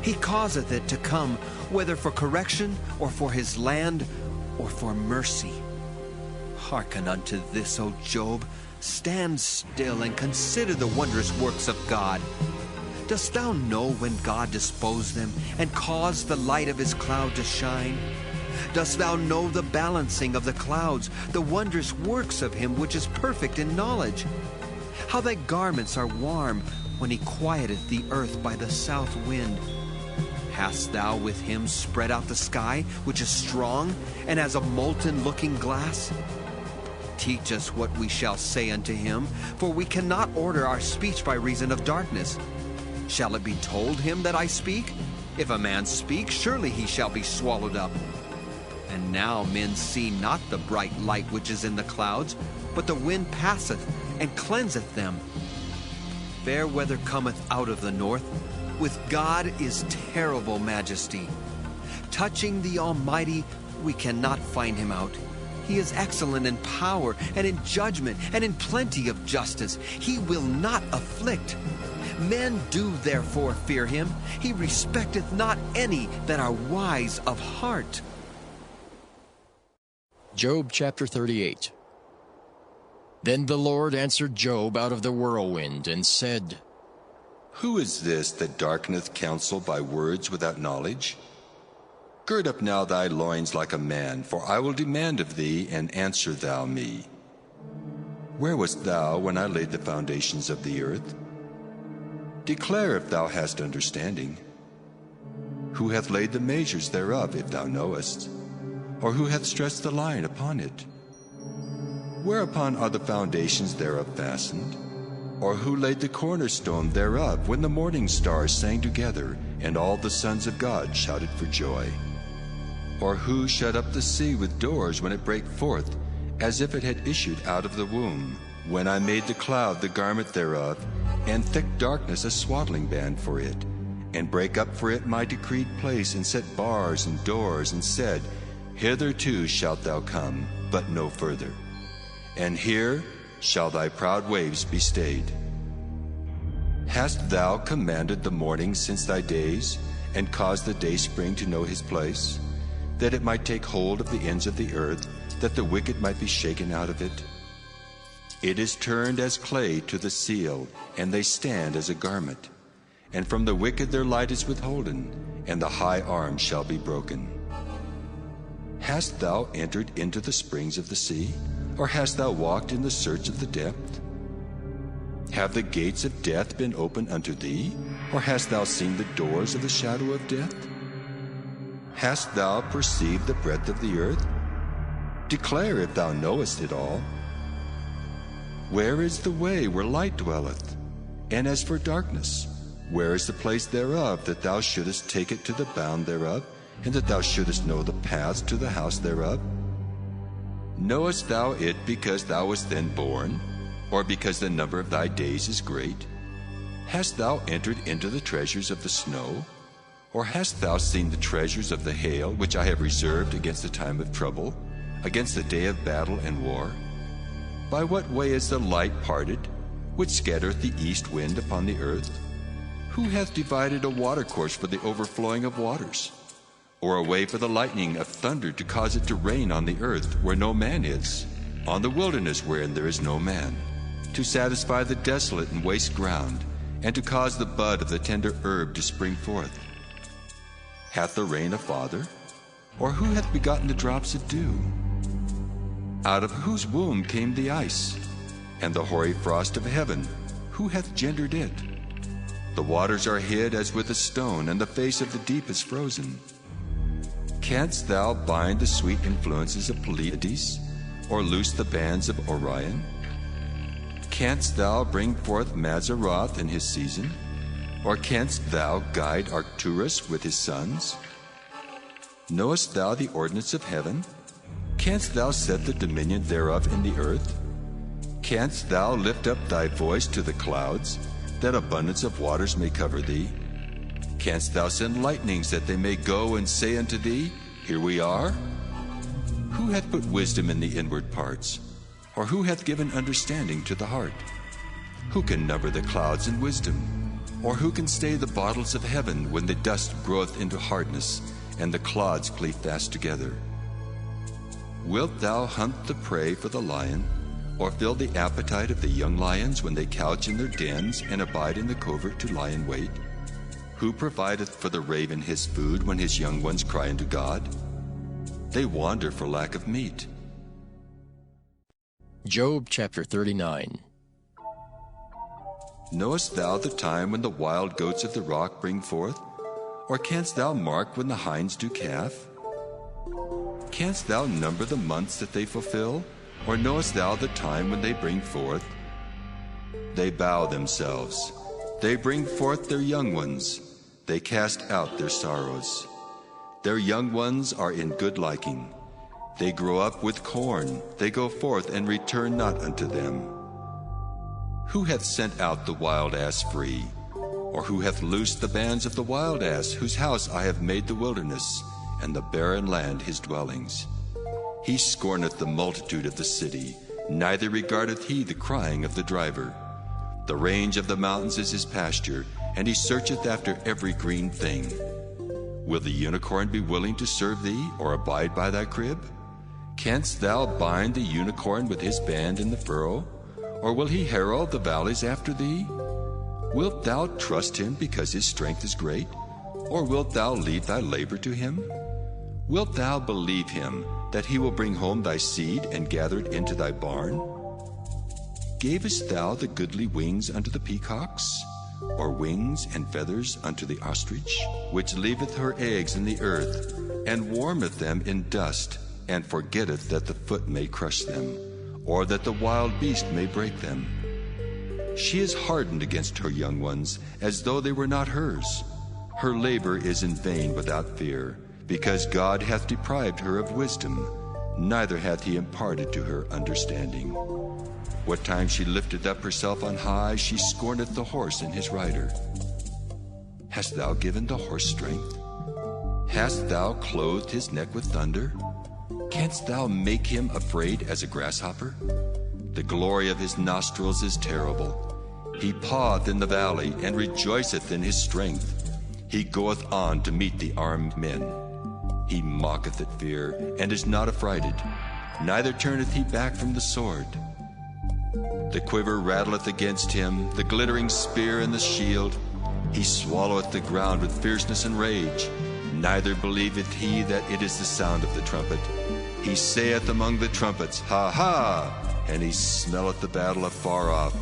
Speaker 9: He causeth it to come, whether for correction, or for his land, or for mercy. Hearken unto this, O Job. Stand still, and consider the wondrous works of God. Dost thou know when God disposed them, and caused the light of his cloud to shine? Dost thou know the balancing of the clouds, the wondrous works of him which is perfect in knowledge? How thy garments are warm, when he quieteth the earth by the south wind. Hast thou with him spread out the sky, which is strong, and as a molten looking glass? Teach us what we shall say unto him, for we cannot order our speech by reason of darkness. Shall it be told him that I speak? If a man speak, surely he shall be swallowed up. And now men see not the bright light which is in the clouds, but the wind passeth, and cleanseth them. Fair weather cometh out of the north. With God is terrible majesty. Touching the Almighty, we cannot find him out. He is excellent in power, and in judgment, and in plenty of justice. He will not afflict. Men do therefore fear him. He respecteth not any that are wise of heart.
Speaker 1: Job chapter 38. Then the Lord answered Job out of the whirlwind, and said,
Speaker 2: Who is this that darkeneth counsel by words without knowledge? Gird up now thy loins like a man, for I will demand of thee, and answer thou me. Where wast thou when I laid the foundations of the earth? Declare if thou hast understanding. Who hath laid the measures thereof, if thou knowest? Or who hath stretched the line upon it? Whereupon are the foundations thereof fastened? Or who laid the cornerstone thereof, when the morning stars sang together, and all the sons of God shouted for joy? Or who shut up the sea with doors when it brake forth, as if it had issued out of the womb? When I made the cloud the garment thereof, and thick darkness a swaddling band for it, and brake up for it my decreed place, and set bars and doors, and said, Hitherto shalt thou come, but no further. And here shall thy proud waves be stayed. Hast thou commanded the morning since thy days, and caused the dayspring to know his place, that it might take hold of the ends of the earth, that the wicked might be shaken out of it? It is turned as clay to the seal, and they stand as a garment. And from the wicked their light is withholden, and the high arm shall be broken. Hast thou entered into the springs of the sea? Or hast thou walked in the search of the depth? Have the gates of death been opened unto thee? Or hast thou seen the doors of the shadow of death? Hast thou perceived the breadth of the earth? Declare if thou knowest it all. Where is the way where light dwelleth? And as for darkness, where is the place thereof, that thou shouldest take it to the bound thereof, and that thou shouldest know the paths to the house thereof? Knowest thou it because thou wast then born, or because the number of thy days is great? Hast thou entered into the treasures of the snow? Or hast thou seen the treasures of the hail, which I have reserved against the time of trouble, against the day of battle and war? By what way is the light parted, which scattereth the east wind upon the earth? Who hath divided a watercourse for the overflowing of waters? Or a way for the lightning of thunder to cause it to rain on the earth where no man is, on the wilderness wherein there is no man, to satisfy the desolate and waste ground, and to cause the bud of the tender herb to spring forth? Hath the rain a father? Or who hath begotten the drops of dew? Out of whose womb came the ice? And the hoary frost of heaven, who hath gendered it? The waters are hid as with a stone, and the face of the deep is frozen. Canst thou bind the sweet influences of Pleiades, or loose the bands of Orion? Canst thou bring forth Mazzaroth in his season? Or canst thou guide Arcturus with his sons? Knowest thou the ordinance of heaven? Canst thou set the dominion thereof in the earth? Canst thou lift up thy voice to the clouds, that abundance of waters may cover thee? Canst thou send lightnings, that they may go and say unto thee, Here we are? Who hath put wisdom in the inward parts? Or who hath given understanding to the heart? Who can number the clouds in wisdom? Or who can stay the bottles of heaven, when the dust groweth into hardness, and the clods cleave fast together? Wilt thou hunt the prey for the lion, or fill the appetite of the young lions when they couch in their dens and abide in the covert to lie in wait? Who provideth for the raven his food when his young ones cry unto God? They wander for lack of meat.
Speaker 1: Job chapter 39.
Speaker 2: Knowest thou the time when the wild goats of the rock bring forth? Or canst thou mark when the hinds do calf? Canst thou number the months that they fulfill? Or knowest thou the time when they bring forth? They bow themselves. They bring forth their young ones. They cast out their sorrows. Their young ones are in good liking. They grow up with corn. They go forth and return not unto them. Who hath sent out the wild ass free? Or who hath loosed the bands of the wild ass, whose house I have made the wilderness, and the barren land his dwellings? He scorneth the multitude of the city, neither regardeth he the crying of the driver. The range of the mountains is his pasture, and he searcheth after every green thing. Will the unicorn be willing to serve thee, or abide by thy crib? Canst thou bind the unicorn with his band in the furrow? Or will he herald the valleys after thee? Wilt thou trust him because his strength is great? Or wilt thou leave thy labor to him? Wilt thou believe him, that he will bring home thy seed and gather it into thy barn? Gavest thou the goodly wings unto the peacocks, or wings and feathers unto the ostrich, which leaveth her eggs in the earth, and warmeth them in dust, and forgetteth that the foot may crush them, or that the wild beast may break them? She is hardened against her young ones, as though they were not hers. Her labor is in vain without fear, because God hath deprived her of wisdom, neither hath he imparted to her understanding. What time she lifteth up herself on high, she scorneth the horse and his rider. Hast thou given the horse strength? Hast thou clothed his neck with thunder? Canst thou make him afraid as a grasshopper? The glory of his nostrils is terrible. He paweth in the valley, and rejoiceth in his strength. He goeth on to meet the armed men. He mocketh at fear, and is not affrighted, neither turneth he back from the sword. The quiver rattleth against him, the glittering spear and the shield. He swalloweth the ground with fierceness and rage, neither believeth he that it is the sound of the trumpet. He saith among the trumpets, Ha ha! And he smelleth the battle afar off,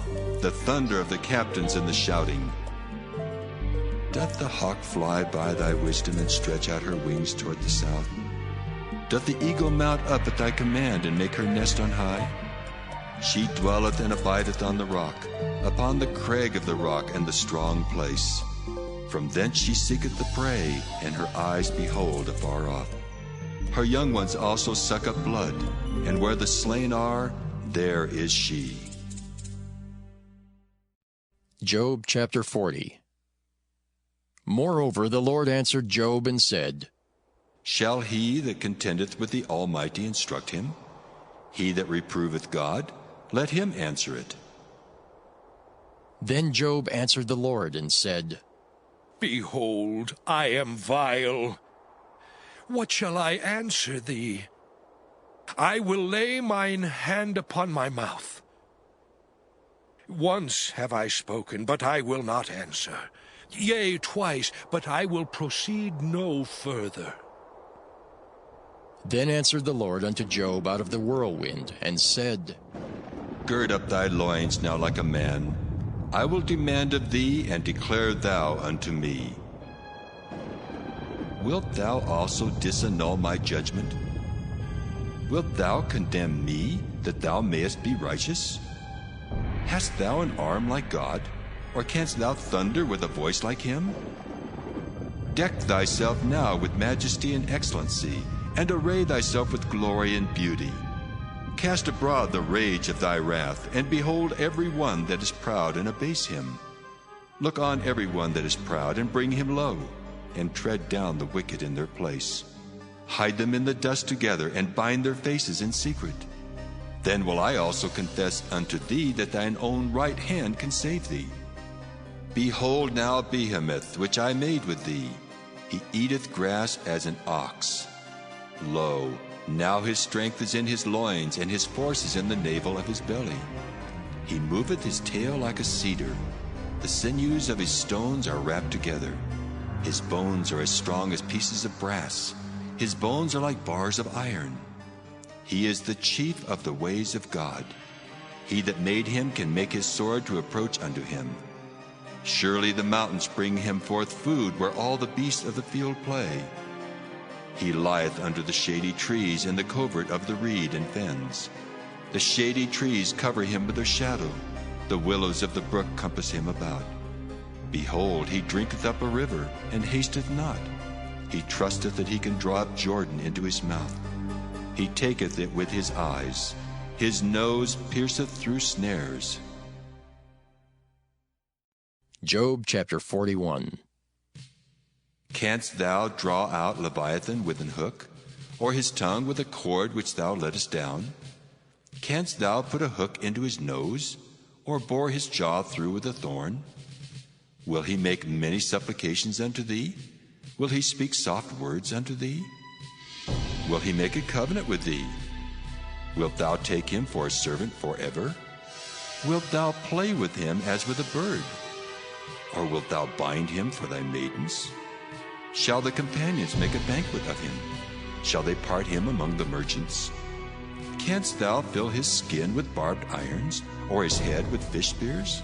Speaker 2: the thunder of the captains and the shouting. Doth the hawk fly by thy wisdom, and stretch out her wings toward the south? Doth the eagle mount up at thy command, and make her nest on high? She dwelleth and abideth on the rock, upon the crag of the rock and the strong place. From thence she seeketh the prey, and her eyes behold afar off. Her young ones also suck up blood, and where the slain are, there is she.
Speaker 1: Job chapter 40. Moreover, the Lord answered Job and said,
Speaker 2: Shall he that contendeth with the Almighty instruct him? He that reproveth God, let him answer it.
Speaker 1: Then Job answered the Lord and said,
Speaker 5: Behold, I am vile. What shall I answer thee? I will lay mine hand upon my mouth. Once have I spoken, but I will not answer. Yea, twice, but I will proceed no further.
Speaker 1: Then answered the Lord unto Job out of the whirlwind, and said,
Speaker 2: Gird up thy loins now like a man. I will demand of thee, and declare thou unto me. Wilt thou also disannul my judgment? Wilt thou condemn me, that thou mayest be righteous? Hast thou an arm like God, or canst thou thunder with a voice like him? Deck thyself now with majesty and excellency, and array thyself with glory and beauty. Cast abroad the rage of thy wrath, and behold every one that is proud, and abase him. Look on every one that is proud, and bring him low, and tread down the wicked in their place. Hide them in the dust together, and bind their faces in secret. Then will I also confess unto thee that thine own right hand can save thee. Behold now Behemoth, which I made with thee. He eateth grass as an ox. Lo, now his strength is in his loins, and his force is in the navel of his belly. He moveth his tail like a cedar. The sinews of his stones are wrapped together. His bones are as strong as pieces of brass. His bones are like bars of iron. He is the chief of the ways of God. He that made him can make his sword to approach unto him. Surely the mountains bring him forth food, where all the beasts of the field play. He lieth under the shady trees in the covert of the reed and fens. The shady trees cover him with their shadow. The willows of the brook compass him about. Behold, he drinketh up a river, and hasteth not. He trusteth that he can draw up Jordan into his mouth. He taketh it with his eyes. His nose pierceth through snares.
Speaker 1: Job chapter 41.
Speaker 2: Canst thou draw out Leviathan with an hook, or his tongue with a cord which thou lettest down? Canst thou put a hook into his nose, or bore his jaw through with a thorn? Will he make many supplications unto thee? Will he speak soft words unto thee? Will he make a covenant with thee? Wilt thou take him for a servant forever? Wilt thou play with him as with a bird? Or wilt thou bind him for thy maidens? Shall the companions make a banquet of him? Shall they part him among the merchants? Canst thou fill his skin with barbed irons, or his head with fish spears?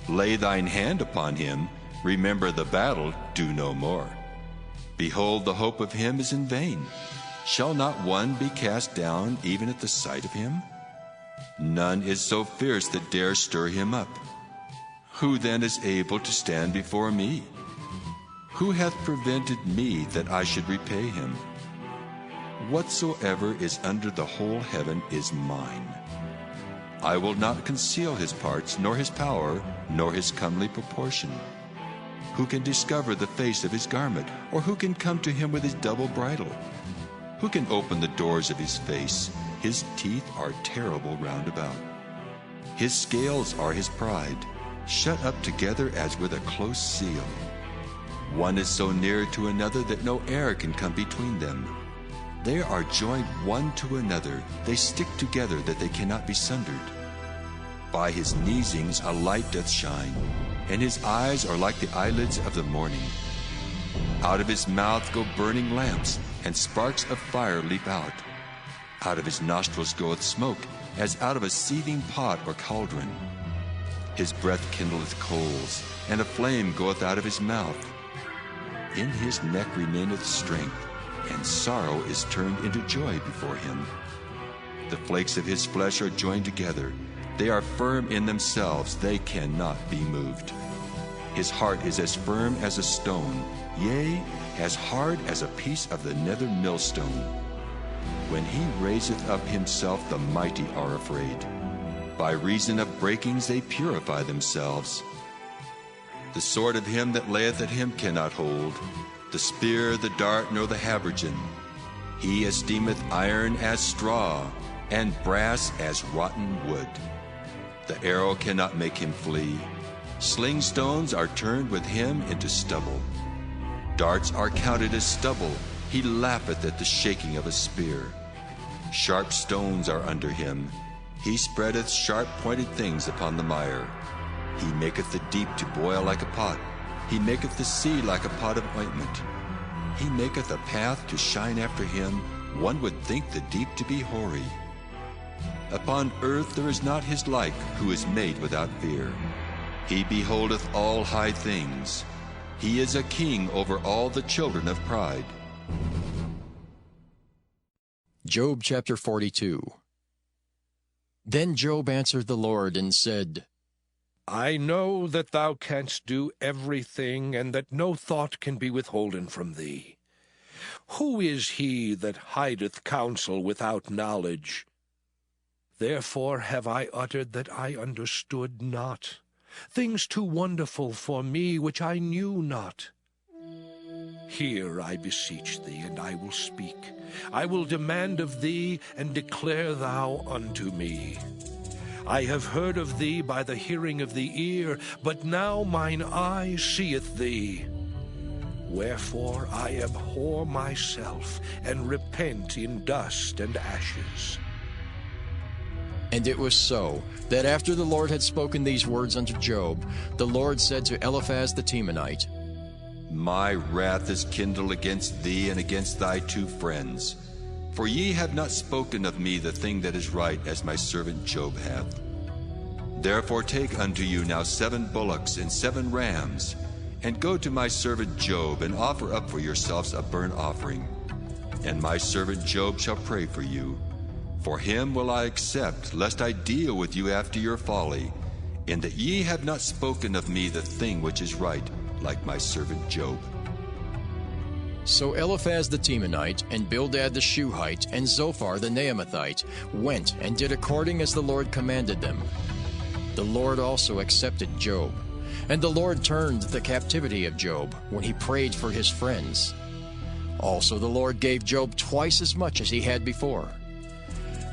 Speaker 2: Lay thine hand upon him, remember the battle, do no more. Behold, the hope of him is in vain. Shall not one be cast down even at the sight of him? None is so fierce that dare stir him up. Who then is able to stand before me? Who hath prevented me that I should repay him? Whatsoever is under the whole heaven is mine. I will not conceal his parts, nor his power, nor his comely proportion. Who can discover the face of his garment, or who can come to him with his double bridle? Who can open the doors of his face? His teeth are terrible round about. His scales are his pride, shut up together as with a close seal. One is so near to another that no air can come between them. They are joined one to another, they stick together that they cannot be sundered. By his neesings a light doth shine, and his eyes are like the eyelids of the morning. Out of his mouth go burning lamps, and sparks of fire leap out. Out of his nostrils goeth smoke, as out of a seething pot or cauldron. His breath kindleth coals, and a flame goeth out of his mouth. In his neck remaineth strength, and sorrow is turned into joy before him. The flakes of his flesh are joined together. They are firm in themselves, they cannot be moved. His heart is as firm as a stone, yea, as hard as a piece of the nether millstone. When he raiseth up himself, the mighty are afraid. By reason of breakings they purify themselves. The sword of him that layeth at him cannot hold, the spear, the dart, nor the habergeon. He esteemeth iron as straw, and brass as rotten wood. The arrow cannot make him flee. Sling stones are turned with him into stubble. Darts are counted as stubble. He laugheth at the shaking of a spear. Sharp stones are under him. He spreadeth sharp-pointed things upon the mire. He maketh the deep to boil like a pot. He maketh the sea like a pot of ointment. He maketh a path to shine after him. One would think the deep to be hoary. Upon earth there is not his like, who is made without fear. He beholdeth all high things. He is a king over all the children of pride.
Speaker 1: Job chapter 42. Then Job answered the Lord and said,
Speaker 5: I know that thou canst do everything, and that no thought can be withholden from thee. Who is he that hideth counsel without knowledge? Therefore have I uttered that I understood not, things too wonderful for me which I knew not. Hear, I beseech thee, and I will speak. I will demand of thee, and declare thou unto me. I have heard of thee by the hearing of the ear, but now mine eye seeth thee. Wherefore I abhor myself, and repent in dust and ashes.
Speaker 1: And it was so, that after the Lord had spoken these words unto Job, the Lord said to Eliphaz the Temanite,
Speaker 2: My wrath is kindled against thee and against thy two friends. For ye have not spoken of me the thing that is right, as my servant Job hath. Therefore take unto you now 7 bullocks and 7 rams, and go to my servant Job, and offer up for yourselves a burnt offering. And my servant Job shall pray for you. For him will I accept, lest I deal with you after your folly, in that ye have not spoken of me the thing which is right, like my servant Job.
Speaker 1: So Eliphaz the Temanite, and Bildad the Shuhite, and Zophar the Naamathite went and did according as the Lord commanded them. The Lord also accepted Job, and the Lord turned the captivity of Job when he prayed for his friends. Also the Lord gave Job twice as much as he had before.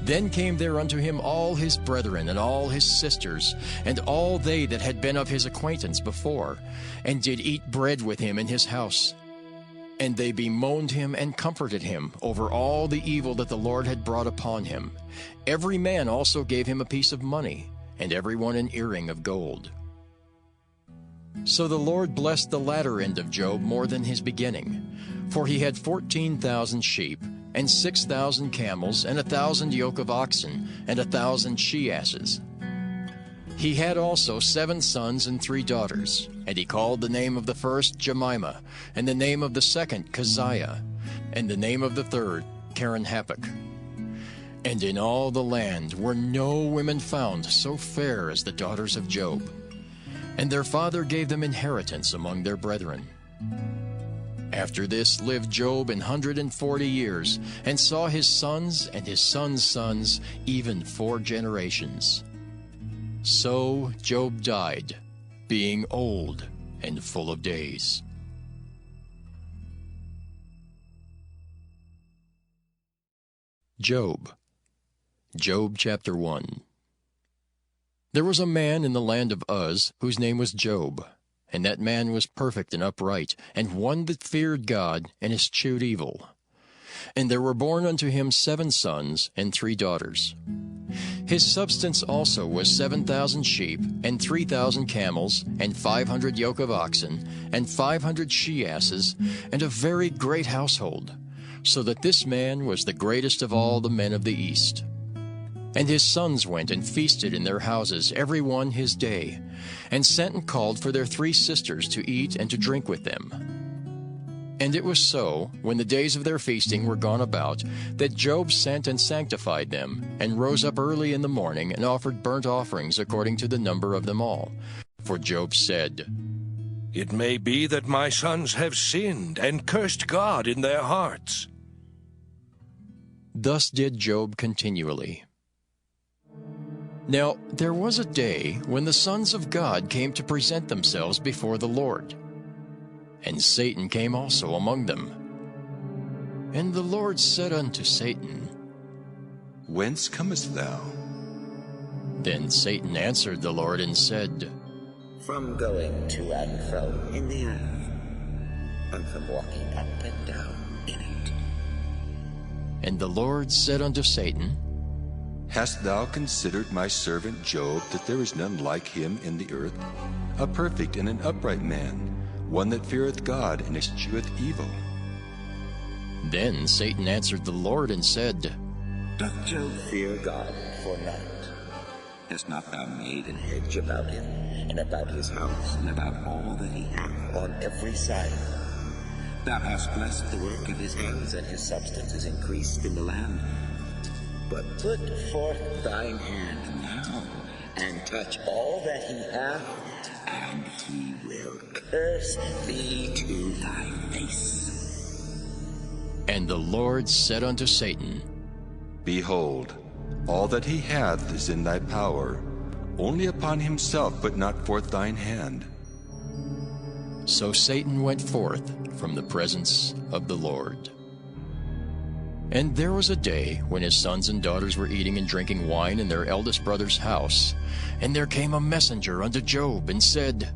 Speaker 1: Then came there unto him all his brethren, and all his sisters, and all they that had been of his acquaintance before, and did eat bread with him in his house. And they bemoaned him and comforted him over all the evil that the Lord had brought upon him. Every man also gave him a piece of money, and every one an earring of gold. So the Lord blessed the latter end of Job more than his beginning, for he had 14,000 sheep, and 6,000 camels, and 1,000 yoke of oxen, and 1,000 she-asses. He had also 7 sons and 3 daughters, and he called the name of the first Jemimah, and the name of the second Keziah, and the name of the third Keren-happuch. And in all the land were no women found so fair as the daughters of Job, and their father gave them inheritance among their brethren. After this lived Job 140 years, and saw his sons and his sons' sons, even 4 generations. So Job died, being old and full of days. Job chapter 1. There was a man in the land of Uz, whose name was Job. And that man was perfect and upright, and one that feared God, and eschewed evil. And there were born unto him 7 sons and 3 daughters. His substance also was 7,000 sheep, and 3,000 camels, and 500 yoke of oxen, and 500 she-asses, and a very great household, so that this man was the greatest of all the men of the east. And his sons went and feasted in their houses, every one his day, and sent and called for their 3 sisters to eat and to drink with them. And it was so, when the days of their feasting were gone about, that Job sent and sanctified them, and rose up early in the morning, and offered burnt offerings according to the number of them all. For Job said,
Speaker 5: It may be that my sons have sinned, and cursed God in their hearts.
Speaker 1: Thus did Job continually. Now there was a day when the sons of God came to present themselves before the Lord. And Satan came also among them. And the Lord said unto Satan,
Speaker 2: Whence comest thou?
Speaker 1: Then Satan answered the Lord and said,
Speaker 3: From going to and fro in the earth, and from walking up and down in it.
Speaker 1: And the Lord said unto Satan,
Speaker 2: Hast thou considered my servant Job, that there is none like him in the earth, a perfect and an upright man, one that feareth God and escheweth evil?
Speaker 1: Then Satan answered the Lord and said,
Speaker 3: Doth Job fear God for naught? Hast not thou made an hedge about him, and about his house, and about all that he hath on every side? Thou hast blessed the work of his hands, and his substance is increased in the land. But put forth thine hand now, and touch all that he hath, and he will curse thee to thy face.
Speaker 1: And the Lord said unto Satan,
Speaker 2: Behold, all that he hath is in thy power. Only upon himself put not forth thine hand.
Speaker 1: So Satan went forth from the presence of the Lord. And there was a day when his sons and daughters were eating and drinking wine in their eldest brother's house. And there came a messenger unto Job, and said,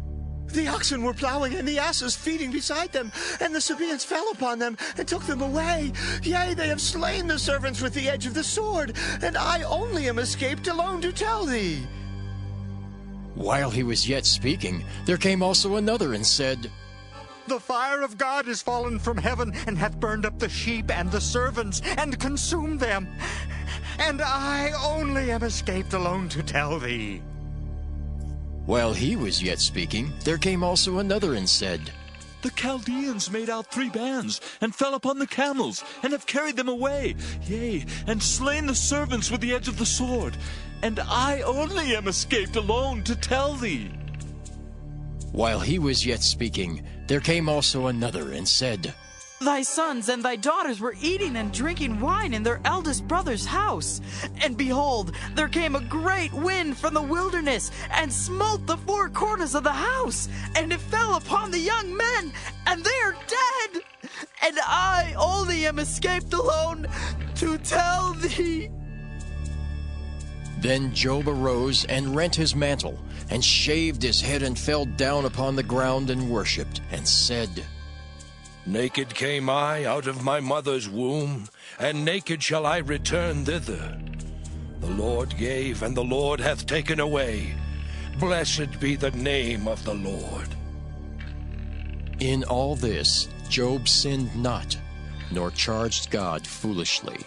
Speaker 6: The oxen were plowing, and the asses feeding beside them, and the Sabaeans fell upon them, and took them away. Yea, they have slain the servants with the edge of the sword, and I only am escaped alone to tell thee.
Speaker 1: While he was yet speaking, there came also another, and said,
Speaker 10: The fire of God is fallen from heaven, and hath burned up the sheep and the servants, and consumed them. And I only am escaped alone to tell thee.
Speaker 1: While he was yet speaking, there came also another, and said,
Speaker 11: The Chaldeans made out 3 bands, and fell upon the camels, and have carried them away, yea, and slain the servants with the edge of the sword. And I only am escaped alone to tell thee.
Speaker 1: While he was yet speaking, there came also another, and said,
Speaker 12: Thy sons and thy daughters were eating and drinking wine in their eldest brother's house. And behold, there came a great wind from the wilderness, and smote the 4 corners of the house, and it fell upon the young men, and they are dead. And I only am escaped alone to tell thee.
Speaker 1: Then Job arose and rent his mantle, and shaved his head, and fell down upon the ground, and worshipped, and said,
Speaker 5: Naked came I out of my mother's womb, and naked shall I return thither. The Lord gave, and the Lord hath taken away. Blessed be the name of the Lord.
Speaker 1: In all this Job sinned not, nor charged God foolishly.